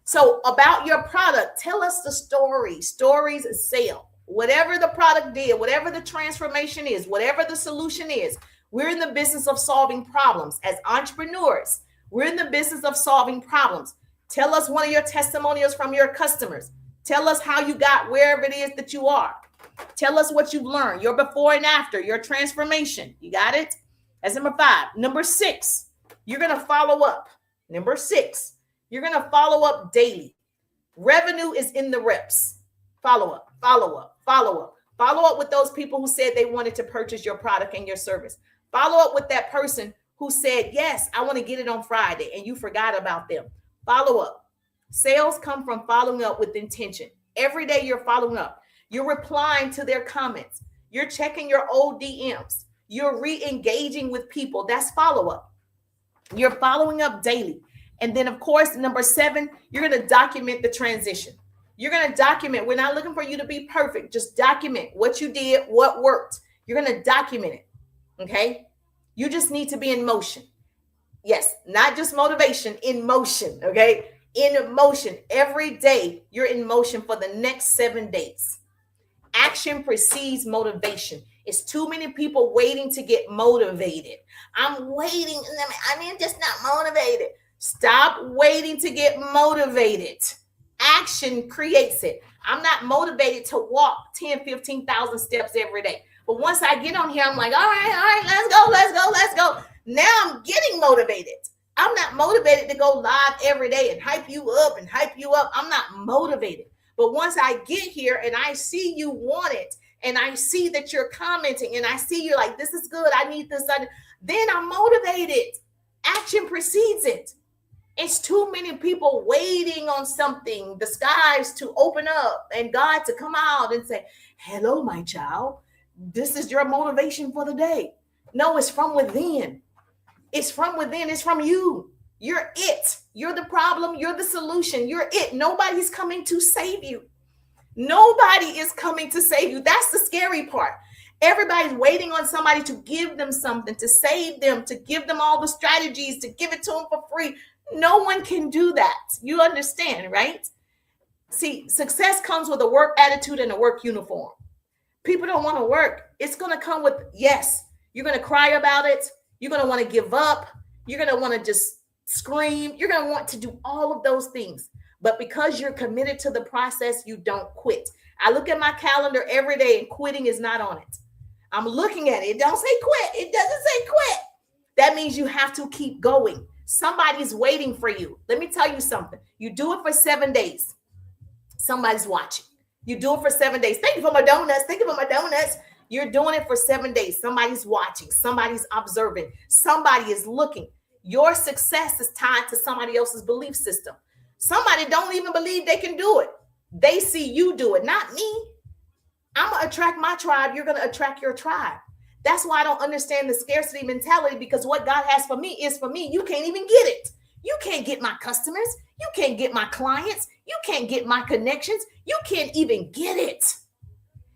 So about your product, tell us the story. Stories sell. Whatever the product did, whatever the transformation is, whatever the solution is, we're in the business of solving problems. As entrepreneurs, we're in the business of solving problems. Tell us one of your testimonials from your customers. Tell us how you got wherever it is that you are. Tell us what you've learned, your before and after, your transformation. You got it? That's number 5. Number 6, you're going to follow up. Number 6, you're going to follow up daily. Revenue is in the reps. Follow up, follow up, follow up. Follow up with those people who said they wanted to purchase your product and your service. Follow up with that person who said, yes, I want to get it on Friday, and you forgot about them. Follow up. Sales come from following up with intention. Every day you're following up. You're replying to their comments. You're checking your old DMs. You're re-engaging with people. That's follow-up. You're following up daily. And then, of course, number 7, you're going to document the transition. You're going to document. We're not looking for you to be perfect. Just document what you did, what worked. You're going to document it. Okay? You just need to be in motion. Yes, not just motivation, in motion. Okay? In motion. Every day you're in motion for the next 7 days. Action precedes motivation. It's too many people waiting to get motivated. I'm waiting. I'm just not motivated. Stop waiting to get motivated. Action creates it. I'm not motivated to walk 10, 15,000 steps every day. But once I get on here, I'm like, all right, let's go. Now I'm getting motivated. I'm not motivated to go live every day and hype you up. I'm not motivated. But once I get here and I see you want it and I see that you're commenting, and I see you're like, this is good, I need this, then I'm motivated. Action precedes it. It's too many people waiting on something, the skies to open up and God to come out and say, hello, my child, this is your motivation for the day. No, it's from within. It's from within. It's from you. You're it. You're the problem. You're the solution. You're it. Nobody's coming to save you. Nobody is coming to save you. That's the scary part. Everybody's waiting on somebody to give them something, to save them, to give them all the strategies, to give it to them for free. No one can do that. You understand, right? See, success comes with a work attitude and a work uniform. People don't want to work. It's going to come with, yes, you're going to cry about it. You're going to want to give up. You're going to want to just scream. You're going to want to do all of those things. But because you're committed to the process, you don't quit. I look at my calendar every day and quitting is not on it. I'm looking at it. It don't say quit. It doesn't say quit. That means you have to keep going. Somebody's waiting for you. Let me tell you something. You do it for 7 days. Somebody's watching. You do it for 7 days. Thank you for my donuts. Thank you for my donuts. You're doing it for 7 days. Somebody's watching. Somebody's observing. Somebody is looking. Your success is tied to somebody else's belief system. Somebody don't even believe they can do it. They see you do it, not me. I'm going to attract my tribe. You're going to attract your tribe. That's why I don't understand the scarcity mentality, because what God has for me is for me. You can't even get it. You can't get my customers. You can't get my clients. You can't get my connections. You can't even get it.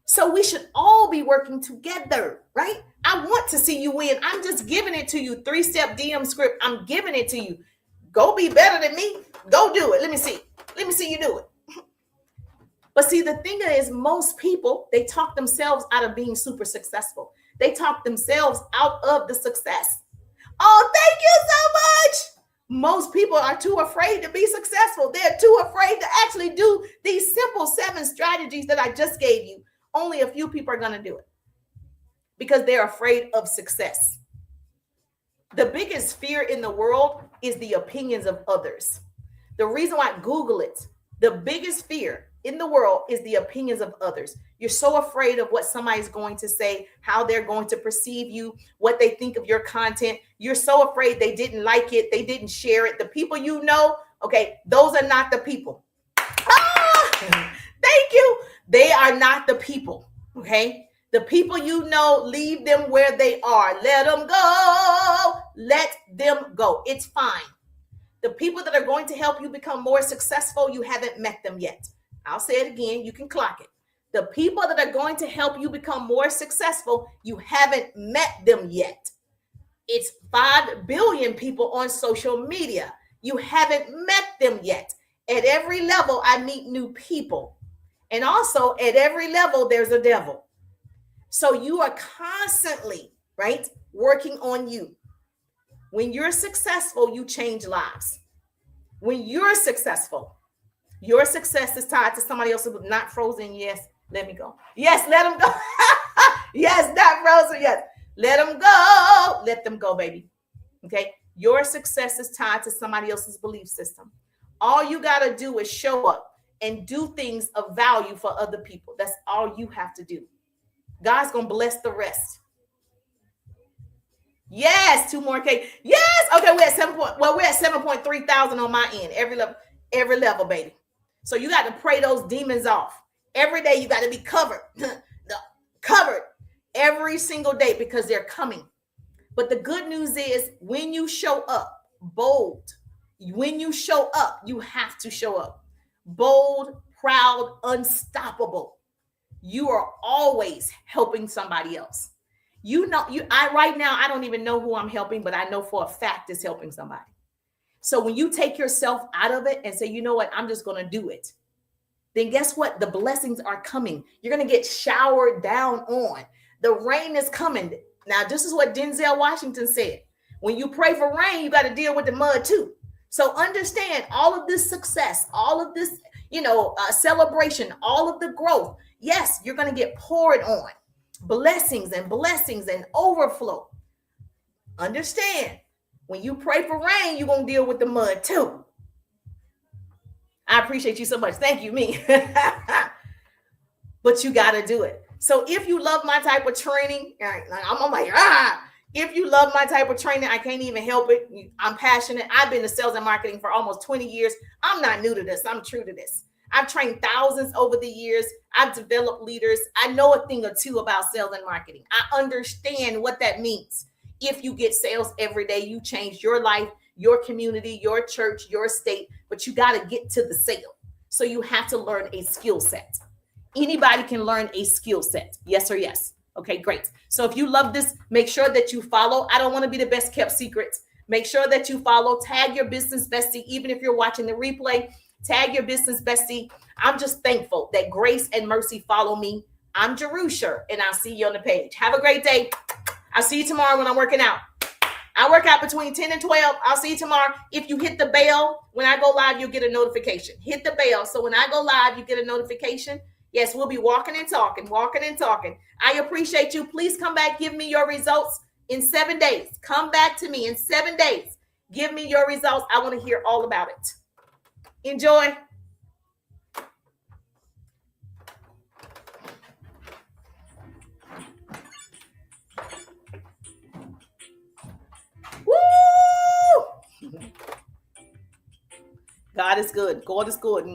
So we should all be working together, right? I want to see you win. I'm just giving it to you. 3-step DM script. I'm giving it to you. Go be better than me. Go do it. Let me see. Let me see you do it. But see, the thing is, most people, they talk themselves out of being super successful. They talk themselves out of the success. Oh, thank you so much. Most people are too afraid to be successful. They're too afraid to actually do these simple 7 strategies that I just gave you. Only a few people are going to do it because they're afraid of success. The biggest fear in the world is the opinions of others. The reason why, Google it, the biggest fear in the world is the opinions of others. You're so afraid of what somebody's going to say, how they're going to perceive you, what they think of your content. You're so afraid they didn't like it, they didn't share it. The people you know, okay, those are not the people. Thank you. They are not the people, okay? The people you know, leave them where they are. Let them go. Let them go. It's fine. The people that are going to help you become more successful, you haven't met them yet. I'll say it again. You can clock it. The people that are going to help you become more successful, you haven't met them yet. It's 5 billion people on social media. You haven't met them yet. At every level, I meet new people. And also at every level, there's a devil. So you are constantly, right, working on you. When you're successful, you change lives. When you're successful, your success is tied to somebody else who's not frozen. Yes, let me go. Yes, let them go. Yes, not frozen. Yes, let them go. Let them go, baby. Okay. Your success is tied to somebody else's belief system. All you got to do is show up and do things of value for other people. That's all you have to do. God's going to bless the rest. Yes, 2 more K. Yes. Okay, we're at 7.3 thousand on my end. Every level, baby. So you got to pray those demons off. Every day you got to be covered. Covered every single day because they're coming. But the good news is when you show up bold, when you show up, you have to show up bold, proud, unstoppable. You are always helping somebody else. Right now, I don't even know who I'm helping, but I know for a fact it's helping somebody. So when you take yourself out of it and say, you know what, I'm just going to do it, then guess what? The blessings are coming. You're going to get showered down on. The rain is coming. Now, this is what Denzel Washington said. When you pray for rain, you got to deal with the mud too. So understand all of this success, all of this, celebration, all of the growth. Yes, you're going to get poured on. Blessings and overflow. Understand, when you pray for rain, you're going to deal with the mud too. I appreciate you so much. Thank you, me. But you got to do it. So if you love my type of training, I'm like, if you love my type of training, I can't even help it. I'm passionate. I've been in sales and marketing for almost 20 years. I'm not new to this. I'm true to this. I've trained thousands over the years. I've developed leaders. I know a thing or two about sales and marketing. I understand what that means. If you get sales every day, you change your life, your community, your church, your state, but you got to get to the sale. So you have to learn a skill set. Anybody can learn a skill set. Yes or yes. Okay, great. So if you love this, make sure that you follow. I don't want to be the best kept secret. Make sure that you follow. Tag your business bestie. Even if you're watching the replay, tag your business bestie. I'm just thankful that Grace and Mercy follow me. I'm Jerusha, and I'll see you on the page. Have a great day. I'll see you tomorrow when I'm working out. I work out between 10 and 12. I'll see you tomorrow. If you hit the bell, when I go live, you'll get a notification. Hit the bell. So when I go live, you get a notification. Yes, we'll be walking and talking. I appreciate you. Please come back. Give me your results in 7 days. Come back to me in 7 days. Give me your results. I want to hear all about it. Enjoy. Woo! God is good. God is good.